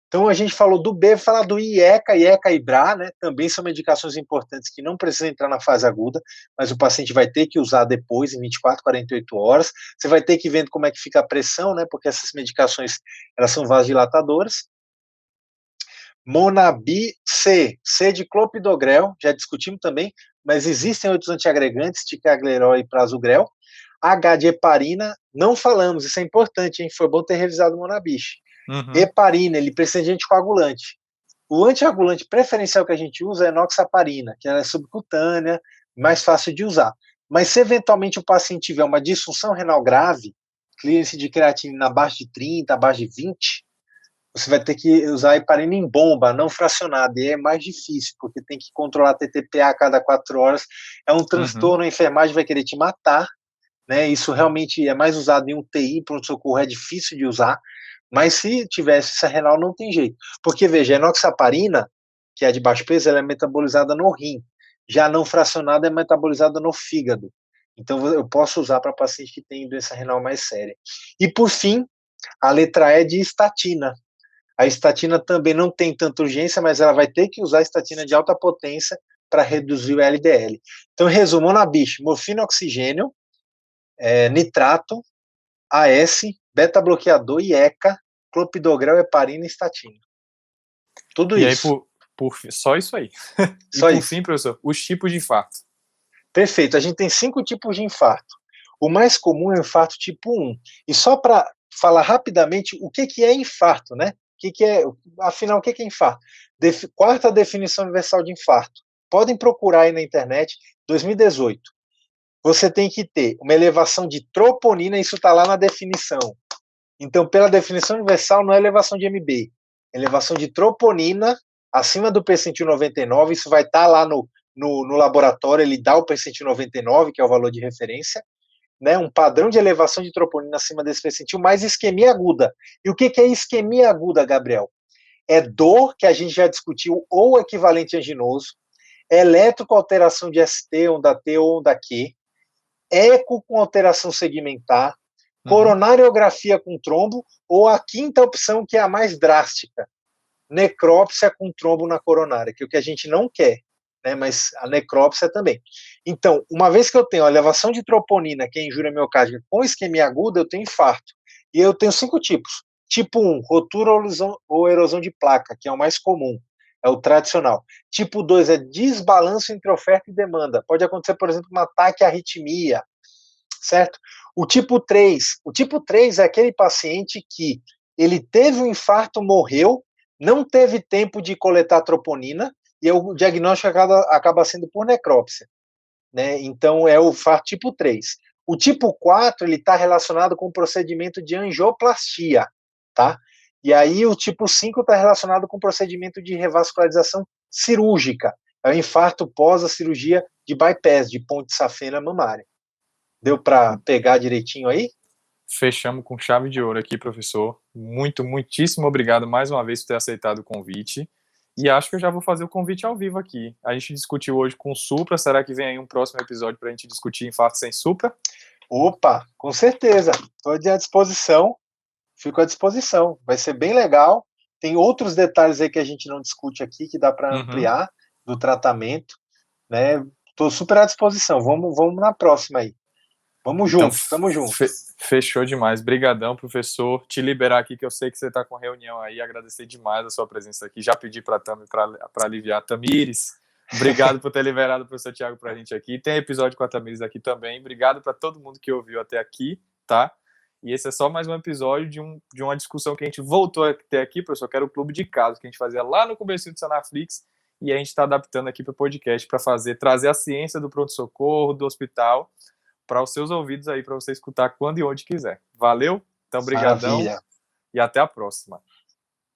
Então, a gente falou do B, falar do IECA, IECA e BRA, né? Também são medicações importantes que não precisam entrar na fase aguda, mas o paciente vai ter que usar depois, em 24, 48 horas. Você vai ter que ver como é que fica a pressão, né? Porque essas medicações, elas são vasodilatadoras. Monabi C, C de clopidogrel, já discutimos também, mas existem outros antiagregantes, ticagrelor e prasugrel. H de heparina, não falamos, isso é importante, hein? Foi bom ter revisado o Monabich. Heparina, ele precisa de anticoagulante. O anticoagulante preferencial que a gente usa é a enoxaparina, que ela é subcutânea, mais fácil de usar. Mas se eventualmente o paciente tiver uma disfunção renal grave, clearance de creatinina abaixo de 30, abaixo de 20, você vai ter que usar a heparina em bomba, não fracionada, e é mais difícil, porque tem que controlar a TTPA a cada 4 horas. É um transtorno, a enfermagem vai querer te matar, né? Isso realmente é mais usado em UTI, pronto-socorro é difícil de usar, mas se tivesse essa renal, não tem jeito. Porque, veja, a enoxaparina, que é de baixo peso, ela é metabolizada no rim. Já não fracionada é metabolizada no fígado. Então, eu posso usar para paciente que tem doença renal mais séria. E, por fim, a letra E de estatina. A estatina também não tem tanta urgência, mas ela vai ter que usar a estatina de alta potência para reduzir o LDL. Então, em resumo, Monabish, morfina oxigênio, nitrato, AS, beta-bloqueador, IECA, clopidogrel, heparina e estatina. Tudo e isso. Aí, só isso aí. E Só por isso. fim, professor, os tipos de infarto. Perfeito. A gente tem 5 tipos de infarto. O mais comum é o infarto tipo 1. E só para falar rapidamente o que é infarto, né? Afinal, o que é infarto? Quarta definição universal de infarto. Podem procurar aí na internet, 2018. Você tem que ter uma elevação de troponina, isso está lá na definição. Então, pela definição universal, não é elevação de MB, é elevação de troponina acima do percentil 99, isso vai estar lá no laboratório, ele dá o percentil 99, que é o valor de referência, né, um padrão de elevação de troponina acima desse percentil, mais isquemia aguda. E o que é isquemia aguda, Gabriel? É dor, que a gente já discutiu, ou equivalente anginoso, eletro com alteração de ST, onda T ou onda Q, eco com alteração segmentar, coronariografia com trombo, ou a quinta opção, que é a mais drástica, necrópsia com trombo na coronária, que é o que a gente não quer, né, mas a necrópsia também. Então, uma vez que eu tenho a elevação de troponina, que é injúria miocárdica, com isquemia aguda, eu tenho infarto. E eu tenho 5 tipos. Tipo 1, rotura ou erosão de placa, que é o mais comum, é o tradicional. Tipo 2 é desbalanço entre oferta e demanda. Pode acontecer, por exemplo, um ataque à arritmia, certo? O tipo 3 é aquele paciente que ele teve um infarto, morreu, não teve tempo de coletar troponina, e o diagnóstico acaba sendo por necrópsia, né? Então é o infarto tipo 3. O tipo 4, ele está relacionado com o procedimento de angioplastia, tá? E aí o tipo 5 está relacionado com o procedimento de revascularização cirúrgica. É o infarto pós a cirurgia de bypass, de ponte safena mamária. Deu para pegar direitinho aí? Fechamos com chave de ouro aqui, professor. Muitíssimo obrigado mais uma vez por ter aceitado o convite. E acho que eu já vou fazer o convite ao vivo aqui. A gente discutiu hoje com o Supra. Será que vem aí um próximo episódio para a gente discutir infarto sem Supra? Opa, com certeza. Estou à disposição. Fico à disposição. Vai ser bem legal. Tem outros detalhes aí que a gente não discute aqui, que dá para ampliar do tratamento, né? Estou super à disposição. Vamos na próxima aí. Vamos então, juntos, tamo junto. Fechou demais. Brigadão, professor. Te liberar aqui, que eu sei que você está com reunião aí. Agradecer demais a sua presença aqui. Já pedi para a Tami para aliviar. Tamires, obrigado por ter liberado o professor Thiago para a gente aqui. Tem episódio com a Tamires aqui também. Obrigado para todo mundo que ouviu até aqui, tá? E esse é só mais um episódio de uma discussão que a gente voltou a ter aqui, professor, que era o Clube de Casos, que a gente fazia lá no começo do Sanaflix, e a gente está adaptando aqui para o podcast para trazer a ciência do pronto-socorro, do hospital, para os seus ouvidos aí, para você escutar quando e onde quiser. Valeu? Então, brigadão Maravilha. e até a próxima.